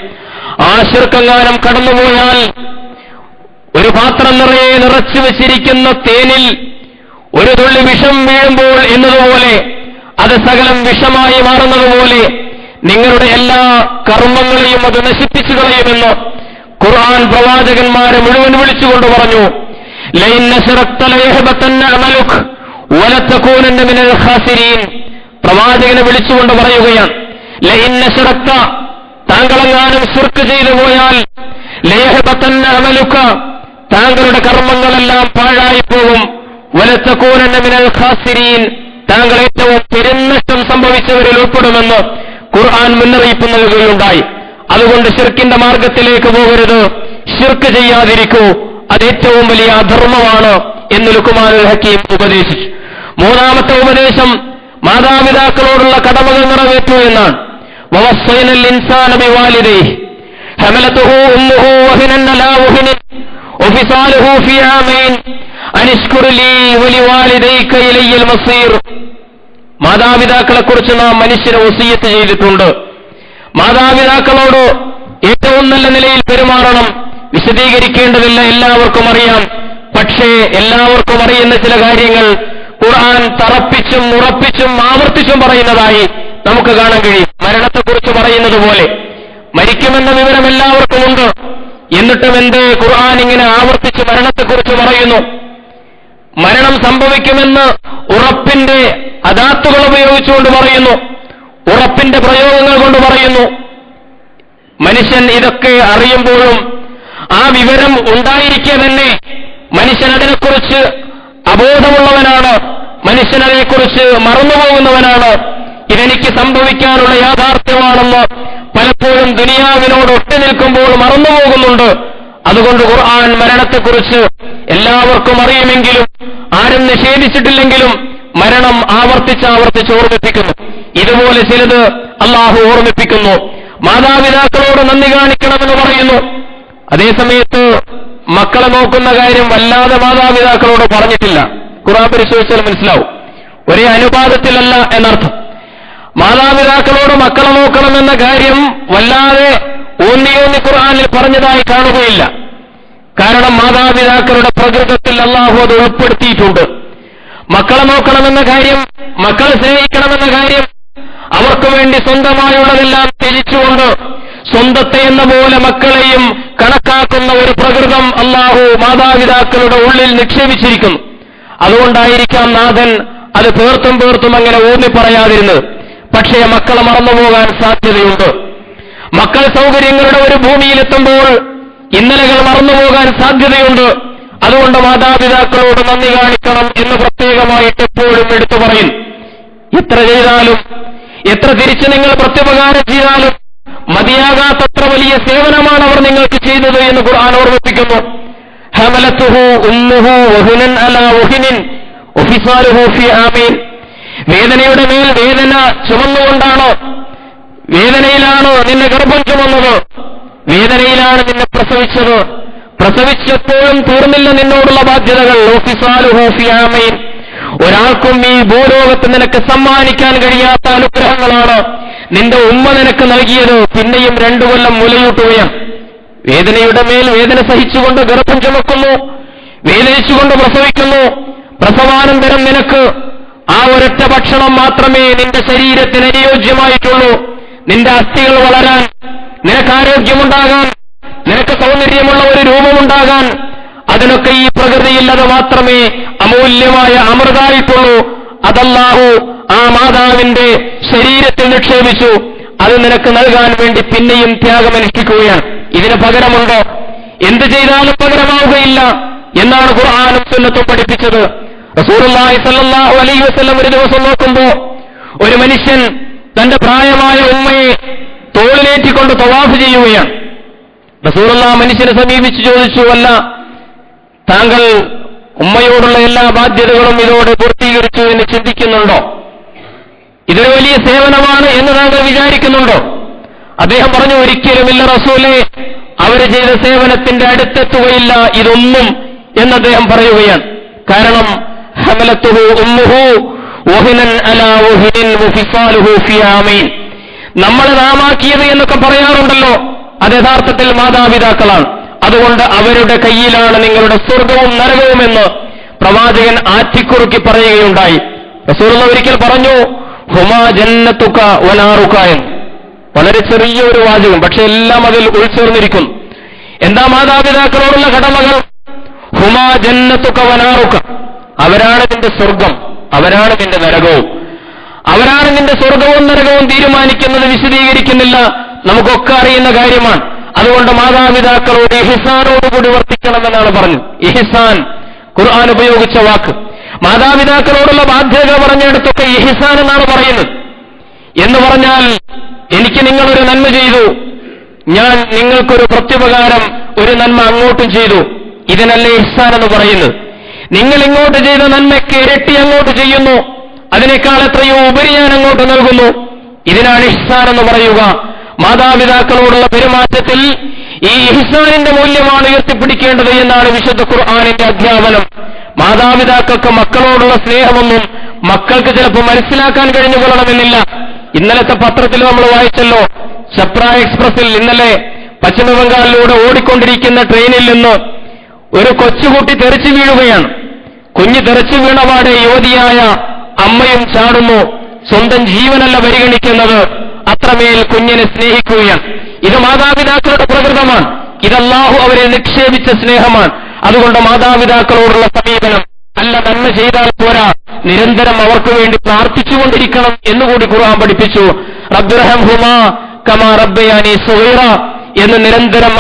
ആ ശിർക്കെങ്ങാനും കടന്നുപോയാൽ ഒരു പാത്രം നിറയെ നിറച്ചു വെച്ചിരിക്കുന്ന തേനിൽ ഒരു തുള്ളി വിഷം വീഴുമ്പോൾ എന്നതുപോലെ, അത് സകലം വിഷമായി മാറുന്നതുപോലെ നിങ്ങളുടെ എല്ലാ കർമ്മങ്ങളെയും അത് നശിപ്പിച്ചു കളയുമെന്ന് ഖുർആൻ പ്രവാചകന്മാരെ മുഴുവൻ വിളിച്ചുകൊണ്ട് പറഞ്ഞു. ലൈൻ അശ്റക്ത ലയഹ്ബതന്ന അമലുക് വലതകൂനന്ന മിനൽ ഖാസിരീൻ. പ്രവാചകനെ വിളിച്ചുകൊണ്ട് പറയുകയാണ്, ലൈൻ അശ്റക്ത, താങ്കളെങ്ങാനും ശിർക്ക് ചെയ്തു പോയാൽ, ലയഹ്ബതന്ന അമലുക, താങ്കളുടെ കർമ്മങ്ങളെല്ലാം പാഴായി പോകും, വലതകൂനന്ന മിനൽ ഖാസിരീൻ, താങ്കൾ ഏറ്റവും പെരുന്നഷ്ടം സംഭവിച്ചവരിൽ ഉൾപ്പെടുമെന്ന് ഖുർആൻ മുന്നറിയിപ്പ് നൽകുകയുണ്ടായി. അതുകൊണ്ട് ശിർക്കിന്റെ മാർഗത്തിലേക്ക് പോകരുത്, ശിർക്ക് ചെയ്യാതിരിക്കൂ, അതേറ്റവും വലിയ അധർമ്മമാണ് എന്ന് ലുഖ്മാനുൽ ഹക്കീം ഉപദേശിച്ചു. മൂന്നാമത്തെ ഉപദേശം മാതാപിതാക്കളോടുള്ള കടമകൾ നിറവേറ്റൂ എന്നാണ്. വവസ്സൈനൽ ഇൻസാന ബിവാലിദൈഹി ഹമലതുഹു ഉമ്മുഹു വഹനൻ അലാ വഹനിൻ വഫിസാലുഹു ഫീ ആമൈൻ അനിഷ്കുർ ലീ വലിവാലിദൈക ഇലയ്യൽ മസീർ. മാതാപിതാക്കളെക്കുറിച്ച് നാം മനുഷ്യരെ വസിയ്യത്ത് ചെയ്തിട്ടുണ്ട്. മാതാപിതാക്കളോട് ഏറ്റവും നല്ല നിലയിൽ പെരുമാറണം. വിശദീകരിക്കേണ്ടതില്ല, എല്ലാവർക്കും അറിയാം. പക്ഷേ എല്ലാവർക്കും അറിയുന്ന ചില കാര്യങ്ങൾ ഖുർആൻ തറപ്പിച്ചും ഉറപ്പിച്ചും ആവർത്തിച്ചും പറയുന്നതായി നമുക്ക് കാണാൻ കഴിയും. മരണത്തെക്കുറിച്ച് പറയുന്നത് പോലെ മരിക്കുമെന്ന വിവരം എല്ലാവർക്കും ഉണ്ട്. എന്നിട്ടും എന്തേ ഖുർആൻ ഇങ്ങനെ ആവർത്തിച്ച് മരണത്തെക്കുറിച്ച് പറയുന്നു? മരണം സംഭവിക്കുമെന്ന് ഉറപ്പിന്റെ അദാത്തുകൾ ഉപയോഗിച്ചുകൊണ്ട് പറയുന്നു, ഉറപ്പിന്റെ പ്രയോഗങ്ങൾ കൊണ്ട് പറയുന്നു. മനുഷ്യൻ ഇതൊക്കെ അറിയുമ്പോഴും ആ വിവരം ഉണ്ടായിരിക്കെ തന്നെ മനുഷ്യൻ അതിനെക്കുറിച്ച് അബോധമുള്ളവനാണ്, മനുഷ്യൻ അതിനെക്കുറിച്ച് മറന്നുപോകുന്നവനാണ്. ഇതെനിക്ക് സംഭവിക്കാനുള്ള യാഥാർത്ഥ്യമാണെന്ന് പലപ്പോഴും ദുനിയാവിനോട് ഒട്ടി നിൽക്കുമ്പോൾ മറന്നുപോകുന്നുണ്ട്. അതുകൊണ്ട് ഖുർആൻ മരണത്തെക്കുറിച്ച് എല്ലാവർക്കും അറിയുമെങ്കിലും ആരും നിഷേധിച്ചിട്ടില്ലെങ്കിലും മരണം ആവർത്തിച്ച് ഓർമ്മിപ്പിക്കുന്നു. ഇതുപോലെ ചിലത് അള്ളാഹു ഓർമ്മിപ്പിക്കുന്നു. മാതാപിതാക്കളോട് നന്ദി കാണിക്കണമെന്ന് പറയുന്നു. അതേസമയത്ത് മക്കളെ നോക്കുന്ന കാര്യം വല്ലാതെ മാതാപിതാക്കളോട് പറഞ്ഞിട്ടില്ല. ഖുർആൻ പരിശോധിച്ചാൽ മനസ്സിലാവും, ഒരേ അനുപാതത്തിലല്ല എന്നർത്ഥം. മാതാപിതാക്കളോട് മക്കളെ നോക്കണമെന്ന കാര്യം വല്ലാതെ ഊന്നി ഖുർആനിൽ പറഞ്ഞതായി കാണുകയില്ല. കാരണം മാതാപിതാക്കളുടെ പ്രകൃതത്തിൽ അള്ളാഹു അത് ഉൾപ്പെടുത്തിയിട്ടുണ്ട്. മക്കളെ നോക്കണമെന്ന കാര്യം, മക്കളെ സ്നേഹിക്കണമെന്ന കാര്യം, അവർക്ക് വേണ്ടി സ്വന്തമായുള്ളതെല്ലാം ത്യജിച്ചുകൊണ്ട് സ്വന്തത്തെ എന്ന പോലെ മക്കളെയും കണക്കാക്കുന്ന ഒരു പ്രകൃതം അല്ലാഹു മാതാപിതാക്കളുടെ ഉള്ളിൽ നിക്ഷേപിച്ചിരിക്കുന്നു. അതുകൊണ്ടായിരിക്കാം നാഥൻ അത് പേർത്തും അങ്ങനെ ഊന്നി പറയാതിരുന്നത്. പക്ഷേ മക്കളെ മറന്നുപോകാൻ സാധ്യതയുണ്ട്. മക്കൾ സൗകര്യങ്ങളുടെ ഒരു ഭൂമിയിലെത്തുമ്പോൾ ഇന്നലകൾ മറന്നുപോകാൻ സാധ്യതയുണ്ട്. അതുകൊണ്ട് മാതാപിതാക്കളോട് നന്ദി കാണിക്കണം എന്ന് പ്രത്യേകമായിട്ട് എപ്പോഴും എടുത്തു പറയും. എത്ര ചെയ്താലും, എത്ര തിരിച്ച് നിങ്ങൾ പ്രത്യുപകാരം ചെയ്താലും മതിയാകാത്തത്ര വലിയ സേവനമാണ് അവർ നിങ്ങൾക്ക് ചെയ്തത് എന്ന് ഖുർആൻ ഓർമ്മിപ്പിക്കുന്നു. ഹമലത്തുഹു ഉമ്മുഹു വഹുനൻ അലാ വഹുനിൻ വഫിസാലുഹു ഫീ ആമീൻ. വേദനയുടെ മേൽ വേദന ചുമന്നുകൊണ്ടാണ്, വേദനയിലാണ് നിന്നെ ഗർഭം ചുമന്നത്, വേദനയിലാണ് നിന്നെ പ്രസവിച്ചത്. പ്രസവിച്ചപ്പോഴും തീർന്നില്ല നിന്നോടുള്ള ബാധ്യതകൾ. വഫിസാലുഹു ഫീ ആമീൻ. ഒരാൾക്കും ഈ ഭൂലോകത്ത് നിനക്ക് സമ്മാനിക്കാൻ കഴിയാത്ത അനുഗ്രഹങ്ങളാണ് നിന്റെ ഉമ്മ നിനക്ക് നൽകിയത്. പിന്നെയും 2 കൊല്ലം മുലയൂട്ടുകയാണ്. വേദനയുടെ മേൽ വേദന സഹിച്ചുകൊണ്ട് ഗർഭം ചുമക്കുന്നു, വേദനിച്ചുകൊണ്ട് പ്രസവിക്കുന്നു. പ്രസവാനന്തരം നിനക്ക് ആ ഒരൊറ്റ ഭക്ഷണം മാത്രമേ നിന്റെ ശരീരത്തിന് അനുയോജ്യമായിട്ടുള്ളൂ. നിന്റെ അസ്ഥികൾ വളരാൻ, നിനക്ക് ആരോഗ്യമുണ്ടാകാൻ, നിനക്ക് സൗന്ദര്യമുള്ള ഒരു രൂപമുണ്ടാകാൻ, അതിനൊക്കെ ഈ പ്രകൃതിയിൽ അത് മാത്രമേ അമൂല്യമായ അമൃതായിട്ടുള്ളൂ. അതല്ലാഹു ആ മാതാവിന്റെ ശരീരത്തിൽ നിക്ഷേപിച്ചു. അത് നിനക്ക് നൽകാൻ വേണ്ടി പിന്നെയും ത്യാഗമനുഷ്ഠിക്കുകയാണ്. ഇതിന് പകരമുണ്ടോ? എന്ത് ചെയ്താലും പകരമാവുകയില്ല എന്നാണ് ഖുർആനും സുന്നത്തും പഠിപ്പിച്ചത്. റസൂലുള്ളാഹി സ്വല്ലല്ലാഹു അലൈഹി വസല്ലം ഒരു ദിവസം നോക്കുമ്പോൾ ഒരു മനുഷ്യൻ തന്റെ പ്രായമായ ഉമ്മയെ തോളിലേറ്റിക്കൊണ്ട് തവാഫ് ചെയ്യുകയാണ്. റസൂലുള്ളാഹി മനുഷ്യനെ സമീപിച്ച് ചോദിച്ചു, അല്ല, താങ്കൾ ഉമ്മയോടുള്ള എല്ലാ ബാധ്യതകളും ഇതോടെ പൂർത്തീകരിച്ചു എന്ന് ചിന്തിക്കുന്നുണ്ടോ? ഇതൊരു വലിയ സേവനമാണ് എന്ന് താങ്കൾ വിചാരിക്കുന്നുണ്ടോ? അദ്ദേഹം പറഞ്ഞു, ഒരിക്കലുമില്ല റസൂലേ, അവര് ചെയ്ത സേവനത്തിന്റെ അടുത്തെത്തുകയില്ല ഇതൊന്നും എന്ന് അദ്ദേഹം പറയുകയാണ്. കാരണം ഹമലത്തുഹു ഉമ്മുഹു വഹുനൻ അലാ വഹുനിൻ വഫിസാലുഹു ഫീ ആമീൻ. നമ്മളെ നാമാക്കിയത് എന്നൊക്കെ പറയാറുണ്ടല്ലോ, അത് യഥാർത്ഥത്തിൽ മാതാപിതാക്കളാണ്. അതുകൊണ്ട് അവരുടെ കയ്യിലാണ് നിങ്ങളുടെ സ്വർഗവും നരകവുമെന്ന് പ്രവാചകൻ ആറ്റിക്കുറുക്കി പറയുകയുണ്ടായി. റസൂലുള്ളാഹി ഒരിക്കൽ പറഞ്ഞു, ഹുമാ ജന്നത്തുക വനാറുക എന്ന്. വളരെ ചെറിയൊരു വാചകം, പക്ഷെ എല്ലാം അതിൽ ഉൾച്ചേർന്നിരിക്കുന്നു. എന്താ മാതാപിതാക്കളോടുള്ള കടമകൾ? ഹുമാ ജന്നത്തുക വനാറുക, അവരാണ് നിന്റെ സ്വർഗം, അവരാണ് നിന്റെ നരകവും. അവരാണ് നിന്റെ സ്വർഗവും നരകവും തീരുമാനിക്കുന്നത് വിശദീകരിക്കുന്നില്ല, നമുക്കൊക്കെ അറിയുന്ന കാര്യമാണ്. അതുകൊണ്ട് മാതാപിതാക്കളോട് ഇഹ്സാനോടുകൂടി വർത്തിക്കണമെന്നാണ് പറഞ്ഞു. ഇഹ്സാൻ ഖുർആൻ ഉപയോഗിച്ച വാക്ക്. മാതാപിതാക്കളോടുള്ള ബാധ്യത പറഞ്ഞിടത്തൊക്കെ ഇഹ്സാൻ എന്നാണ് പറയുന്നത്. എന്ന് പറഞ്ഞാൽ, എനിക്ക് നിങ്ങളൊരു നന്മ ചെയ്തു, ഞാൻ നിങ്ങൾക്കൊരു പ്രത്യുപകാരം, ഒരു നന്മ അങ്ങോട്ടും ചെയ്തു, ഇതിനല്ലേ ഇഹ്സാൻ എന്ന് പറയുന്നത്. നിങ്ങൾ ഇങ്ങോട്ട് ചെയ്ത നന്മയ്ക്ക് ഇരട്ടി അങ്ങോട്ട് ചെയ്യുന്നു, അതിനേക്കാൾ എത്രയോ ഉപരി ഞാൻ അങ്ങോട്ട് നൽകുന്നു, ഇതിനാണ് ഇഹ്സാൻ എന്ന് പറയുക. മാതാപിതാക്കളോടുള്ള പെരുമാറ്റത്തിൽ ഈ ഇഹ്സാനിന്റെ മൂല്യമാണ് ഉയർത്തിപ്പിടിക്കേണ്ടത് എന്നാണ് വിശുദ്ധ ഖുർആനിന്റെ അധ്യാപനം. മാതാപിതാക്കൾക്ക് മക്കളോടുള്ള സ്നേഹമൊന്നും മക്കൾക്ക് ചിലപ്പോൾ മനസ്സിലാക്കാൻ കഴിഞ്ഞു കൊള്ളണമെന്നില്ല. ഇന്നലത്തെ പത്രത്തിൽ നമ്മൾ വായിച്ചല്ലോ, ഛപ്ര എക്സ്പ്രസിൽ ഇന്നലെ പശ്ചിമബംഗാളിലൂടെ ഓടിക്കൊണ്ടിരിക്കുന്ന ട്രെയിനിൽ നിന്ന് ഒരു കൊച്ചുകുട്ടി തെറിച്ചു വീഴുകയാണ്. കുഞ്ഞ് തെറിച്ചു വീണപാടെ യുവതിയായ അമ്മയും ചാടുന്നു. സ്വന്തം ജീവനല്ല പരിഗണിക്കുന്നത്, അത്രമേൽ കുഞ്ഞിനെ സ്നേഹിക്കുകയാണ്. ഇത് മാതാപിതാക്കളുടെ പ്രകൃതമാണ്. ഇത് അല്ലാഹു അവരെ നിക്ഷേപിച്ച സ്നേഹമാണ്. അതുകൊണ്ട് മാതാപിതാക്കളോടുള്ള സമീപനം അല്ല നന്മ ചെയ്താൽ പോരാ, നിരന്തരം അവർക്ക് വേണ്ടി പ്രാർത്ഥിച്ചുകൊണ്ടിരിക്കണം എന്നുകൂടി ഖുർആൻ പഠിപ്പിച്ചു. റബ്ബിർഹംഹുമാ കമാ റബ്ബയാനി സഗീറ എന്ന് നിരന്തരം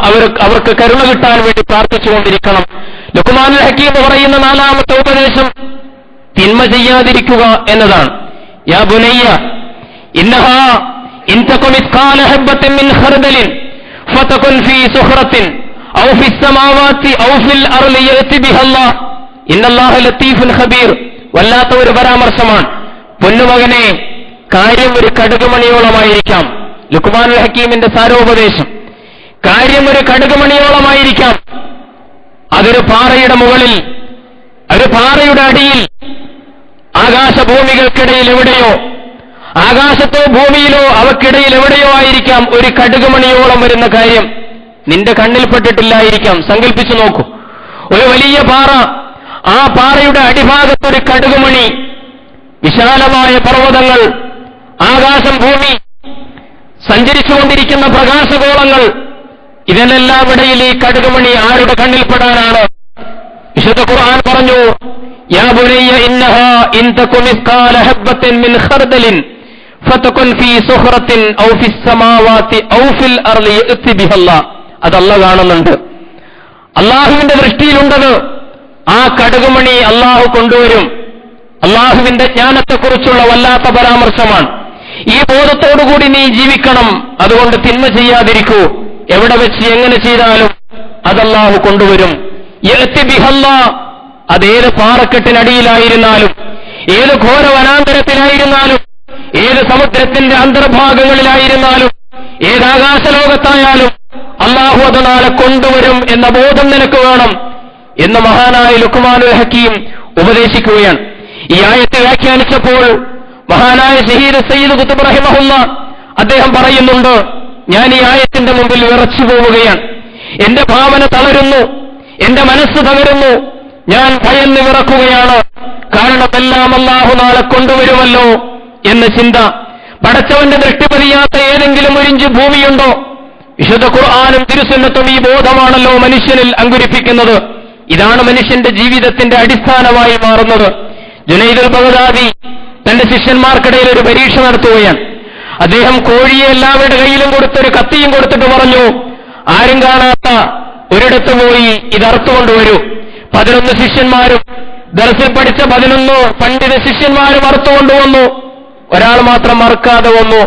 അവർക്ക് കരുണ കിട്ടാൻ വേണ്ടി പ്രാർത്ഥിച്ചുകൊണ്ടിരിക്കണം. ലുഖ്മാനുൽ ഹക്കീം പറയുന്ന 4ാമത്തെ ഉപദേശം തിന്മ ചെയ്യാതിരിക്കുക എന്നതാണ്. യാ ബുനയ്യ ഇന്നഹാ ഇൻ തകുൻ മിസ്കാല ഹബ്ബത്തിൻ മിൻ ഖർദലിൻ ഫതകുൻ ഫീ സുഖറത്തിൻ ഔ ഫിസ് സമാവാതി ഔ ഫിൽ അർളി യഅതി ബിഹല്ലാഹ് ഇന്നല്ലാഹ ലത്തീഫുൻ ഖബീർ. വല്ലാത്ത ഒരു പരാമർശമാണ്. പൊന്നുമകനെ, കാര്യം ഒരു കടുകുമണിയോളമായിരിക്കാം. ലുഖ്മാനുൽ ഹക്കീമിന്റെ സാരോപദേശം, കാര്യം ഒരു കടുകുമണിയോളമായിരിക്കാം. അതൊരു പാറയുടെ മുകളിൽ, ഒരു പാറയുടെ അടിയിൽ, ആകാശഭൂമികൾക്കിടയിൽ എവിടെയോ, ആകാശത്തോ ഭൂമിയിലോ അവക്കിടയിൽ എവിടെയോ ആയിരിക്കാം ഒരു കടുകുമണിയോളം വരുന്ന കാര്യം. നിന്റെ കണ്ണിൽപ്പെട്ടിട്ടില്ലായിരിക്കാം. സങ്കല്പിച്ചു നോക്കൂ, ഒരു വലിയ പാറ, ആ പാറയുടെ അടിഭാഗത്തൊരു കടുകുമണി, വിശാലമായ പർവ്വതങ്ങൾ, ആകാശം, ഭൂമി, സഞ്ചരിച്ചുകൊണ്ടിരിക്കുന്ന പ്രകാശഗോളങ്ങൾ, ഇതിനെല്ലാം ഇടയിൽ ഈ കടുകുമണി ആരുടെ കണ്ണിൽപ്പെടാനാണ്? വിശുദ്ധ ഖുർആൻ പറഞ്ഞു, യാ ബുനയ്യ ഇന്നഹാ ഇൻ തകു മിസ്കാല ഹബ്ബത്തിൻ മിൻ ഖർദലിൻ ഫതകുൻ ഫീ സുഖറത്തിൻ ഔ ഫിസ് സമാവാതി ഔ ഫിൽ അർളി യഅതി ബിഹല്ലാഹ്. അത് അല്ലാഹു കാണുന്നുണ്ട്. അല്ലാഹുവിന്റെ ദൃഷ്ടിയിലുണ്ടത്. ആ കടുകുമണി അല്ലാഹു കൊണ്ടുവരും. അല്ലാഹുവിന്റെ ജ്ഞാനത്തെക്കുറിച്ചുള്ള വല്ലാത്ത പരാമർശമാണ്. ഈ ബോധത്തോടുകൂടി നീ ജീവിക്കണം. അതുകൊണ്ട് തിന്മ ചെയ്യാതിരിക്കൂ. എവിടെ വെച്ച് എങ്ങനെ ചെയ്താലും അത് അല്ലാഹു കൊണ്ടുവരും. യഅതി ബിഹല്ലാഹ്. അതേത് പാറക്കെട്ടിനടിയിലായിരുന്നാലും, ഏത് ഘോര വനാന്തരത്തിലായിരുന്നാലും, ഏത് സമുദ്രത്തിന്റെ അന്തർഭാഗങ്ങളിലായിരുന്നാലും, ഏത് ആകാശലോകത്തായാലും അല്ലാഹു അത് നാളെ കൊണ്ടുവരും എന്ന ബോധം നിനക്ക് വേണം എന്ന് മഹാനായ ലുഖ്മാനുൽ ഹക്കീം ഉപദേശിക്കുകയാണ്. ഈ ആയത്ത് വ്യാഖ്യാനിച്ചപ്പോൾ മഹാനായ ഷഹീദ് സയ്യിദ് ഖുത്ബ് റഹിമഹുല്ലാഹ് അദ്ദേഹം പറയുന്നുണ്ട്, ഞാൻ ഈ ആയത്തിന്റെ മുമ്പിൽ വിറച്ചു പോവുകയാണ്. എന്റെ ഭാവന തളരുന്നു, എന്റെ മനസ്സ് തകരുന്നു, ഞാൻ ഭയന്ന് വിറക്കുകയാണ്. കാരണം എല്ലാം അല്ലാഹു നാളെ കൊണ്ടുവരുമല്ലോ എന്ന ചിന്ത. പടച്ചവന്റെ ദൃഷ്ടി പതിയാത്ത ഏതെങ്കിലും ഒരിഞ്ച് ഭൂമിയുണ്ടോ? വിശുദ്ധ ഖുർആനും തിരുസുന്നത്തും ഈ ബോധമാണല്ലോ മനുഷ്യനിൽ അങ്കുരിപ്പിക്കുന്നത്. ഇതാണ് മനുഷ്യന്റെ ജീവിതത്തിന്റെ അടിസ്ഥാനമായി മാറുന്നത്. ജുനൈദുൽ ബഗ്ദാദി തന്റെ ശിഷ്യന്മാർക്കിടയിൽ ഒരു പരീക്ഷ നടത്തുകയാണ്. അദ്ദേഹം കോഴിയെ എല്ലാവരുടെ കയ്യിലും കൊടുത്തൊരു കത്തിയും കൊടുത്തിട്ട് പറഞ്ഞു, ആരും കാണാത്ത ഒരിടത്ത് പോയി ഇത് അറുത്തുകൊണ്ടുവരൂ. 11 ശിഷ്യന്മാരും ദർസിൽ പഠിച്ച 11 പണ്ഡിത ശിഷ്യന്മാരും അറുത്തുകൊണ്ടുവന്നു. ഒരാൾ മാത്രം അറുക്കാതെ വന്നു.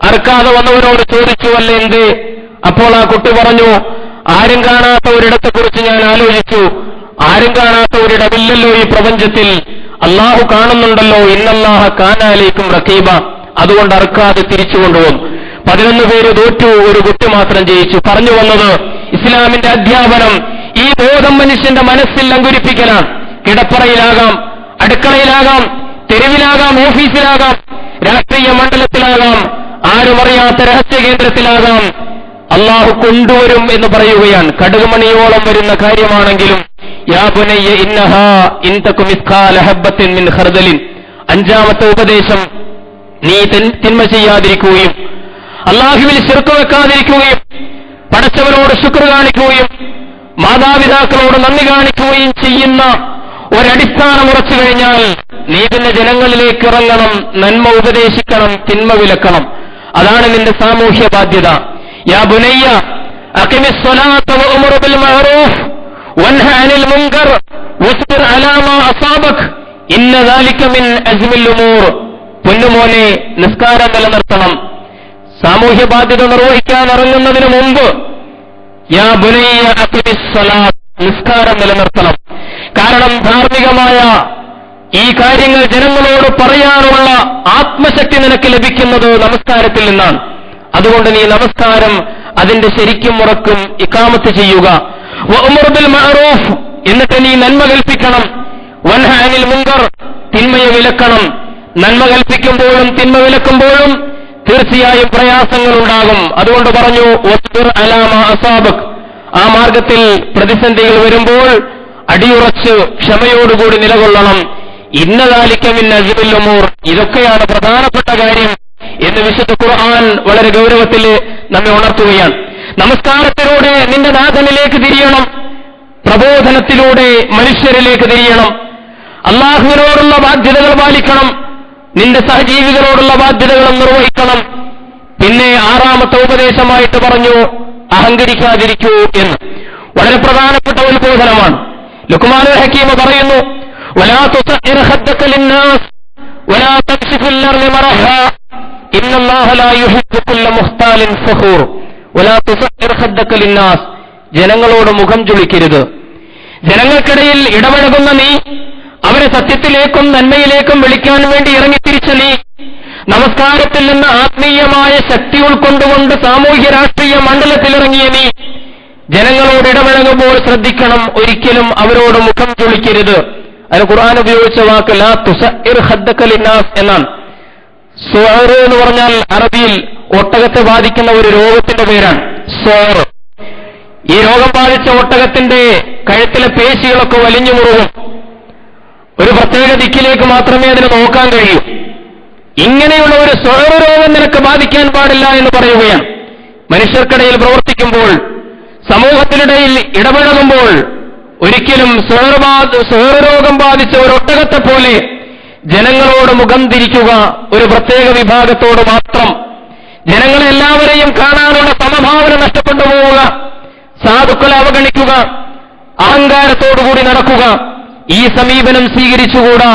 അറുക്കാതെ വന്നവരോട് ചോദിച്ചു, അല്ല എന്ത്? അപ്പോൾ ആ കുട്ടി പറഞ്ഞു, ആരും കാണാത്ത ഒരിടത്തെക്കുറിച്ച് ഞാൻ ആലോചിച്ചു. ആരും കാണാത്ത ഒരിടമില്ലല്ലോ ഈ പ്രപഞ്ചത്തിൽ. അല്ലാഹു കാണുന്നുണ്ടല്ലോ. ഇന്നല്ലാഹ കാന അലൈക്കും റഖീബ. അതുകൊണ്ട് അറുക്കാതെ തിരിച്ചു കൊണ്ടുവന്നു. 11 പേര് തോറ്റു, ഒരു കുട്ടി മാത്രം ജയിച്ചു. പറഞ്ഞു വന്നത്, ഇസ്ലാമിന്റെ അധ്യാപനം ഈ ബോധം മനുഷ്യന്റെ മനസ്സിൽ അങ്കുരിപ്പിക്കലാണ്. കിടപ്പറയിലാകാം, അടുക്കളയിലാകാം, തെരുവിലാകാം, ഓഫീസിലാകാം, രാഷ്ട്രീയ മണ്ഡലത്തിലാകാം, ആരുമറിയാത്ത രഹസ്യ കേന്ദ്രത്തിലാകാം, അല്ലാഹു കൊണ്ടുവരും എന്ന് പറയുകയാണ്. കടുകുമണിയോളം വരുന്ന കാര്യമാണെങ്കിലും യാ ബുനയ്യ ഇന്നഹാ ഇൻ തകു മിസ്കാല ഹബ്ബത്തിൻ മിൻ ഖർദലിൻ. 5ാമത്തെ ഉപദേശം, നീ തിന്മ ചെയ്യാതിരിക്കുകയും അല്ലാഹുവിൽ ശിർക്ക് വെക്കാതിരിക്കുകയും പടച്ചവനോട് ശുക്ർ കാണിക്കുകയും മാതാപിതാക്കളോട് നന്ദി കാണിക്കുകയും ചെയ്യുന്ന ഒരടിസ്ഥാനം ഉറച്ചു കഴിഞ്ഞാൽ നീ പിന്നെ ജനങ്ങളിലേക്ക് ഇറങ്ങണം, നന്മ ഉപദേശിക്കണം, തിന്മ വിലക്കണം. അതാണ് നിന്റെ സാമൂഹ്യ ബാധ്യത. യാ ബുനയ്യ അഖിമിസ് സ്വലാത്ത വഅ്മുർ ബിൽ മഅറൂഫ് വൻഹ അനിൽ മുൻകർ വസ്ബിർ അലാ മാ അസാബക് ഇന്ന ദാലിക മിൻ അസ്മിൽ ഉമൂർ. പൊന്നുമോനെ, നിസ്കാരം നിലനിർത്തണം. സാമൂഹ്യ ബാധ്യത നിർവഹിക്കാൻ ഇറങ്ങുന്നതിന് മുമ്പ് യാ ബുനയ്യ അഖിമിസ് സ്വലാത്ത്, നിസ്കാരം നിലനിർത്തണം. കാരണം ധാർമ്മികമായ ഈ കാര്യങ്ങൾ ജനങ്ങളോട് പറയാനുള്ള ആത്മശക്തി നിനക്ക് ലഭിക്കുന്നത് നമസ്കാരത്തിൽ നിന്നാണ്. അതുകൊണ്ട് നീ നമസ്കാരം അതിന്റെ ശരിക്കും മുറക്കും ഇഖാമത്ത് ചെയ്യുക. വഅ്മുർ ബിൽ മഅറൂഫ്, എന്നിട്ട് നീ നന്മ കൽപ്പിക്കണം. വൻഹ അനിൽ മുൻകർ, തിന്മയെ വിലക്കണം. നന്മ കൽപ്പിക്കുമ്പോഴും തിന്മ വിലക്കുമ്പോഴും തീർച്ചയായും പ്രയാസങ്ങൾ ഉണ്ടാകും. അതുകൊണ്ട് പറഞ്ഞു, വസ്ബിർ അലാ മാ അസാബക്, ആ മാർഗത്തിൽ പ്രതിസന്ധികൾ വരുമ്പോൾ അടിയുറച്ച് ക്ഷമയോടുകൂടി നിലകൊള്ളണം. ഇന്ന ദാലിക മിൻ അസ്മിൽ ഉമൂർ, ഇതൊക്കെയാണ് പ്രധാനപ്പെട്ട കാര്യം എന്ന് വിശുദ്ധ ഖുർആൻ വളരെ ഗൗരവത്തിൽ നമ്മെ ഉണർത്തുകയാണ്. നമസ്കാരത്തിലൂടെ നിന്റെ നാഥനിലേക്ക് തിരിയണം. പ്രബോധനത്തിലൂടെ മനുഷ്യരിലേക്ക് തിരിയണം. അല്ലാഹുവിനോടുള്ള ബാധ്യതകൾ പാലിക്കണം. നിന്റെ സഹജീവികളോടുള്ള ബാധ്യതകളും നിർവഹിക്കണം. പിന്നെ 6ാമത്തെ ഉപദേശമായിട്ട് പറഞ്ഞു, അഹങ്കരിക്കാതിരിക്കൂ എന്ന്. വളരെ പ്രധാനപ്പെട്ട ഉത്ബോധനമാണ്. ലുഖ്മാനുൽ ഹക്കീം പറയുന്നു, വലാ തുസഇർ ഖദ്ദക ലിന്നാസ് വലാ തക്ശിഫ് ഫിൽ അർളി മറഹാ ഇന്നല്ലാഹ ലാ യുഹിബ്ബു കുല്ല മുഖ്താലിൻ ഫഖൂർ. വലാ തുസഇർ ഖദ്ദക ലിന്നാസ്, ജനങ്ങളോട് മുഖം ചുളിക്കരുത്. ജനങ്ങൾക്കിടയിൽ ഇടപഴകുന്ന നീ, അവരെ സത്യത്തിലേക്കും നന്മയിലേക്കും വിളിക്കാൻ വേണ്ടി ഇറങ്ങിത്തിരിച്ച നീ, നമസ്കാരത്തിൽ നിന്ന് ആത്മീയമായ ശക്തി ഉൾക്കൊണ്ടുകൊണ്ട് സാമൂഹ്യ രാഷ്ട്രീയ മണ്ഡലത്തിലിറങ്ങിയ നീ, ജനങ്ങളോട് ഇടപഴകുമ്പോൾ ശ്രദ്ധിക്കണം, ഒരിക്കലും അവരോട് മുഖം ചുളിക്കരുത്. അതിന് ഖുർആൻ ഉപയോഗിച്ച വാക്ക് ലാ തുസഇർ ഖദ്ദക ലിന്നാസ് എന്നാണ്. സ്വാർ എന്ന് പറഞ്ഞാൽ അറബിയിൽ ഒട്ടകത്തെ ബാധിക്കുന്ന ഒരു രോഗത്തിന്റെ പേരാണ് സ്വാർ. ഈ രോഗം ബാധിച്ച ഒട്ടകത്തിന്റെ കഴുത്തിലെ പേശികളൊക്കെ വലിഞ്ഞു മുറുകും. ഒരു പ്രത്യേക ദിക്കിലേക്ക് മാത്രമേ അതിന് നോക്കാൻ കഴിയൂ. ഇങ്ങനെയുള്ള ഒരു സ്വയരോഗം നിനക്ക് ബാധിക്കാൻ പാടില്ല എന്ന് പറയുകയാണ്. മനുഷ്യർക്കിടയിൽ പ്രവർത്തിക്കുമ്പോൾ, സമൂഹത്തിനിടയിൽ ഇടപഴകുമ്പോൾ ഒരിക്കലും സ്വയരോഗം ബാധിച്ച ഒരു ഒട്ടകത്തെ പോലെ ജനങ്ങളോട് മുഖം തിരിക്കുക, ഒരു പ്രത്യേക വിഭാഗത്തോട് മാത്രം. ജനങ്ങളെല്ലാവരെയും കാണാനുള്ള സമഭാവന നഷ്ടപ്പെട്ടു പോവുക, സാധുക്കളെ അവഗണിക്കുക, അഹങ്കാരത്തോടുകൂടി നടക്കുക, ഈ സമീപനം സ്വീകരിച്ചുകൂടാ.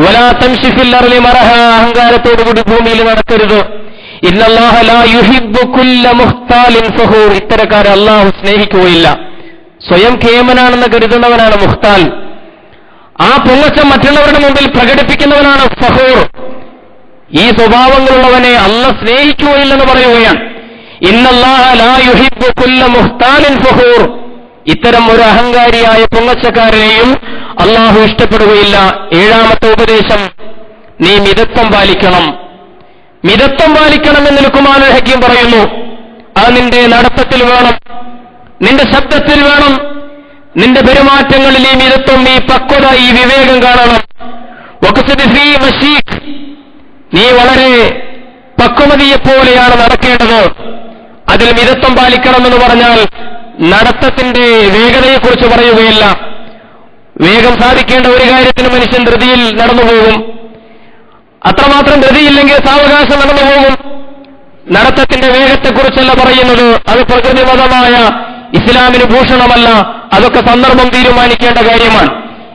വലാ തംശി ഫിൽ അർളി മറഹ, അഹങ്കാരത്തോടുകൂടി ഭൂമിയിൽ നടക്കരുത്. ഇന്നല്ലാഹ ലാ യുഹിബ്ബു കുല്ല മുഖ്താലിൻ ഫഖൂർ, ഇത്തരക്കാരെ അല്ലാഹു സ്നേഹിക്കുകയില്ല. സ്വയം കേമനാണെന്ന് കരുതുന്നവനാണ് മുഖ്താൽ. ആ പൊങ്ങച്ചം മറ്റുള്ളവരുടെ മുമ്പിൽ പ്രകടിപ്പിക്കുന്നവനാണ് ഫഖൂർ. ഈ സ്വഭാവങ്ങളുള്ളവനെ അല്ലാഹു സ്നേഹിക്കുകയില്ലെന്ന് പറയുകയാണ്. ഇന്നല്ലാഹ ലാ യുഹിബ്ബു കുല്ല മുഖ്താലിൻ ഫഖൂർ, ഇത്തരം ഒരു അഹങ്കാരിയായ പൊങ്ങച്ചക്കാരനെയും അല്ലാഹു ഇഷ്ടപ്പെടുകയില്ല. ഏഴാമത്തെ ഉപദേശം, നീ മിതത്വം പാലിക്കണം. മിതത്വം പാലിക്കണമെന്ന് ലുഖ്മാനുൽ ഹക്കീം പറയുന്നു. അത് നിന്റെ നടത്തത്തിൽ വേണം, നിന്റെ ശബ്ദത്തിൽ വേണം, നിന്റെ പെരുമാറ്റങ്ങളിൽ ഈ മിതത്വം, ഈ പക്വത, ഈ വിവേകം കാണണം. വഖ്സിദ് ഫീ മശീഖ്, നീ വളരെ പക്വമതിയെപ്പോലെയാണ് നടക്കേണ്ടത്. അതിൽ മിതത്വം പാലിക്കണമെന്ന് പറഞ്ഞാൽ നടത്തത്തിന്റെ വേഗതയെക്കുറിച്ച് പറയുകയില്ല. വേഗം സാധിക്കേണ്ട ഒരു കാര്യത്തിന് മനുഷ്യൻ ധൃതിയിൽ നടന്നുപോകും. അത്രമാത്രം ധൃതിയില്ലെങ്കിൽ സാവകാശം നടന്നുപോകും. നടത്തത്തിന്റെ വേഗത്തെക്കുറിച്ചല്ല പറയുന്നത്. അത് പ്രകൃതിമതമായ ഇസ്ലാമിന് ഭൂഷണമല്ല. അതൊക്കെ സന്ദർഭം തീരുമാനിക്കേണ്ട കാര്യമാണ്.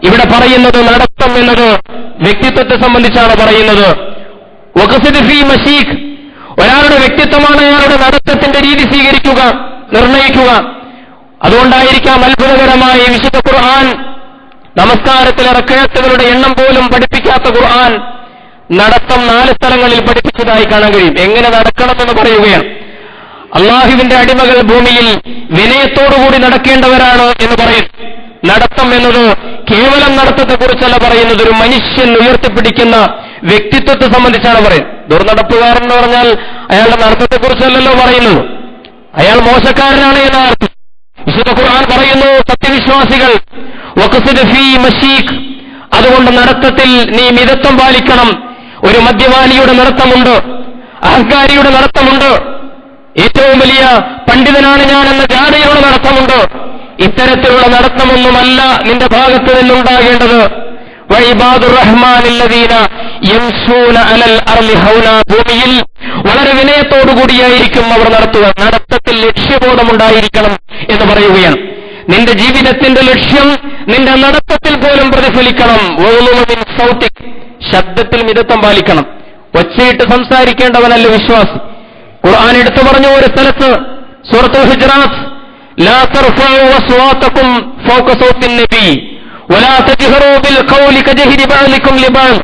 ഇവിടെ പറയുന്നത് നടത്തം എന്നത് വ്യക്തിത്വത്തെ സംബന്ധിച്ചാണ് പറയുന്നത്. വഖ്സിദ് ഫീ മശീഖ്, ഒരാളുടെ വ്യക്തിത്വമാണ് അയാളുടെ നടത്തത്തിന്റെ രീതി സ്വീകരിക്കുക, നിർണയിക്കുക. അതുകൊണ്ടായിരിക്കാം അത്ഭുതകരമായ വിശുദ്ധ ഖുർആൻ, നമസ്കാരത്തിലെ റക്അത്തുകളുടെ എണ്ണം പോലും പഠിപ്പിക്കാത്ത ഖുർആൻ നടത്തം 4 സ്ഥലങ്ങളിൽ പഠിപ്പിച്ചതായി കാണാൻ കഴിയും. എങ്ങനെ നടക്കണമെന്ന് പറയുകയാണ്. അള്ളാഹുവിന്റെ അടിമകൾ ഭൂമിയിൽ വിനയത്തോടുകൂടി നടക്കേണ്ടവരാണ് എന്ന് പറയും. നടത്തം എന്നത് കേവലം നടത്തത്തെക്കുറിച്ചല്ല പറയുന്നത്, ഒരു മനുഷ്യൻ ഉയർത്തിപ്പിടിക്കുന്ന വ്യക്തിത്വത്തെ സംബന്ധിച്ചാണ് പറയുന്നത്. ദുർനടപ്പുകാരൻ എന്ന് പറഞ്ഞാൽ അയാളുടെ നടത്തത്തെക്കുറിച്ചല്ലല്ലോ പറയുന്നത്, അയാൾ മോശക്കാരനാണ് എന്ന അർത്ഥം. വിശുദ്ധ ഖുർആൻ പറയുന്നു, സത്യവിശ്വാസികൾ വഖ്സിദ് ഫീ മശീഖ്, അതുകൊണ്ട് നടത്തത്തിൽ നീ മിതത്വം പാലിക്കണം. ഒരു മദ്യപാനിയുടെ നടത്തമുണ്ട്, അഹങ്കാരിയുടെ നടത്തമുണ്ട്, ഏറ്റവും വലിയ പണ്ഡിതനാണ് ഞാൻ എന്ന ജാടയുടെ നടത്തമുണ്ട്. ഇത്തരത്തിലുള്ള നടത്തമൊന്നുമല്ല നിന്റെ ഭാഗത്ത് നിന്നുണ്ടാകേണ്ടത്. വഇബാദുർ റഹ്മാനില്ലദീന യംശൂന അലൽ അർളി ഹൗന, ഭൂമിയിൽ വളരെ വിനയത്തോടുകൂടിയായിരിക്കും അവർ നടത്തുക. നടത്തത്തിൽ ലക്ഷ്യബോധമുണ്ടായിരിക്കണം എന്ന് പറയുകയാണ്. നിന്റെ ജീവിതത്തിന്റെ ലക്ഷ്യം നിന്റെ നടത്തത്തിൽ പോലും പ്രതിഫലിക്കണം. വഉലുമിൻ സൗതിക്, ശബ്ദത്തിൽ മിതത്വം പാലിക്കണം. ഒച്ചയിട്ട് സംസാരിക്കേണ്ടവനല്ല വിശ്വാസി. ഖുർആൻ എടുത്തു പറഞ്ഞു ഒരു സ്ഥലത്ത്, സൂറത്തുൽ ഹുജറാത്ത്, ലാ തർഫഉ അസ്വാതകും ഫൗക സൗത്തിൻ നബി വലാ തജ്ഹറൂ ബിൽ ഖൗലി കജഹരി ബഅലികും ലിബഅൽ,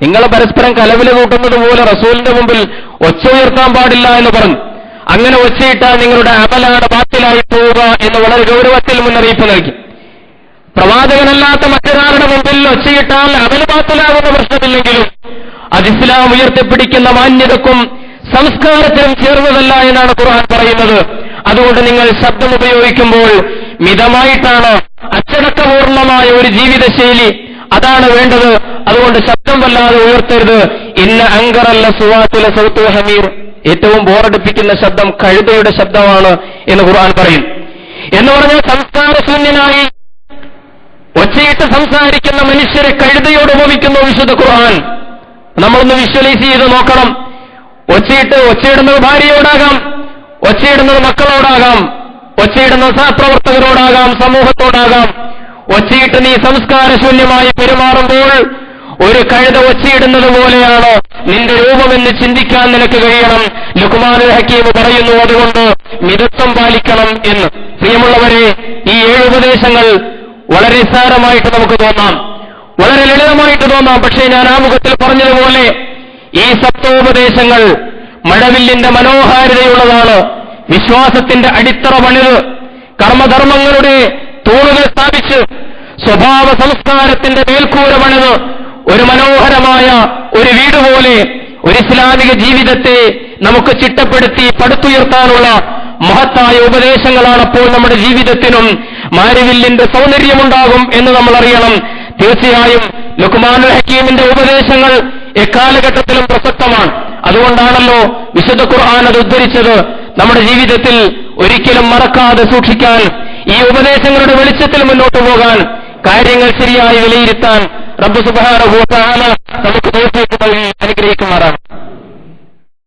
നിങ്ങൾ പരസ്പരം കലവില കൂട്ടുന്നത് പോലെ റസൂലിന്റെ മുമ്പിൽ ഒച്ച ഉയർത്താൻ പാടില്ല എന്ന് പറഞ്ഞു. അങ്ങനെ ഒച്ചയിട്ടാൽ നിങ്ങളുടെ അമലാണ് ബാത്തിലായി പോവുക എന്ന് വളരെ ഗൗരവത്തിൽ മുന്നറിയിപ്പ് നൽകി. പ്രവാചകനല്ലാത്ത മറ്റൊരാളുടെ മുമ്പിൽ ഒച്ചയിട്ടാൽ അമൽ ബാത്തിലാകുന്ന പ്രശ്നമില്ലെങ്കിലും അത് ഇസ്ലാം ഉയർത്തിപ്പിടിക്കുന്ന മാന്യതക്കും സംസ്കാരത്തിനും ചേർന്നതല്ല എന്നാണ് ഖുർആൻ പറയുന്നത്. അതുകൊണ്ട് നിങ്ങൾ ശബ്ദം ഉപയോഗിക്കുമ്പോൾ മിതമായിട്ടാണ്, അച്ചടക്കപൂർണമായ ഒരു ജീവിതശൈലി അതാണ് വേണ്ടത്. അതുകൊണ്ട് ശബ്ദം വല്ലാതെ ഉയർത്തരുത്. ഇന്ന അങ്കറല്ല സുവാത്തുല സൗത്തുൽ ഹമീർ, ഏറ്റവും ബോറടിപ്പിക്കുന്ന ശബ്ദം കഴുതയുടെ ശബ്ദമാണ് എന്ന് ഖുർആൻ പറയും. എന്ന് പറഞ്ഞാൽ സംസ്കാരശൂന്യനായി ഒച്ചയിട്ട് സംസാരിക്കുന്ന മനുഷ്യരെ കഴുതയോട് ഉപമിക്കുന്നു വിശുദ്ധ ഖുർആൻ. നമ്മളൊന്ന് വിഷ്വലൈസ് ചെയ്ത് നോക്കണം. ഒച്ചയിടുന്നത് ഭാര്യയോടാകാം, ഒച്ചയിടുന്നത് മക്കളോടാകാം, ഒച്ചയിടുന്നത് സഹപ്രവർത്തകരോടാകാം, സമൂഹത്തോടാകാം. ഒച്ചയിട്ട് നീ സംസ്കാരശൂന്യമായി പെരുമാറുമ്പോൾ ഒരു കഴുത ഒച്ചയിടുന്നത് പോലെയാണ് നിന്റെ രൂപമെന്ന് ചിന്തിക്കാൻ നിനക്ക് കഴിയണം. ലുഖ്മാനുൽ ഹക്കീം പറയുന്നു, അതുകൊണ്ട് മിതത്വം പാലിക്കണം എന്ന്. പ്രിയമുള്ളവരെ, ഈ 7 ഉപദേശങ്ങൾ വളരെ നിസ്സാരമായിട്ട് നമുക്ക് തോന്നാം, വളരെ ലളിതമായിട്ട് തോന്നാം. പക്ഷേ ഞാൻ ആമുഖത്തിൽ പറഞ്ഞതുപോലെ ഈ സപ്തോപദേശങ്ങൾ മഴവില്ലിന്റെ മനോഹാരിതയുള്ളതാണ്. വിശ്വാസത്തിന്റെ അടിത്തറ പണിത് കർമ്മധർമ്മങ്ങളുടെ തൂണുകൾ സ്ഥാപിച്ച് സ്വഭാവ സംസ്കാരത്തിന്റെ മേൽക്കൂര പണിത് ഒരു മനോഹരമായ ഒരു വീട് പോലെ ഒരു ഇസ്ലാമിക ജീവിതത്തെ നമുക്ക് ചിട്ടപ്പെടുത്തി പടുത്തുയർത്താനുള്ള മഹത്തായ ഉപദേശങ്ങളാണ്. അപ്പോൾ നമ്മുടെ ജീവിതത്തിനും മാരിവില്ലിന്റെ സൗന്ദര്യമുണ്ടാകും എന്ന് നമ്മൾ അറിയണം. തീർച്ചയായും ലുക്മാനുൽ ഹക്കീമിന്റെ ഉപദേശങ്ങൾ എക്കാലഘട്ടത്തിലും പ്രസക്തമാണ്. അതുകൊണ്ടാണല്ലോ വിശുദ്ധ ഖുർആൻ അത് ഉദ്ധരിച്ചത്. നമ്മുടെ ജീവിതത്തിൽ ഒരിക്കലും മറക്കാതെ സൂക്ഷിക്കാൻ, ഈ ഉപദേശങ്ങളുടെ വെളിച്ചത്തിൽ മുന്നോട്ട് പോകാൻ, കാര്യങ്ങൾ ശരിയായി വിലയിരുത്താൻ റബ്ബ് സുബ്ഹാനഹു വ തആല നമുക്ക് തൗഫീഖ് നൽകി അനുഗ്രഹിക്കുമാറാണ്.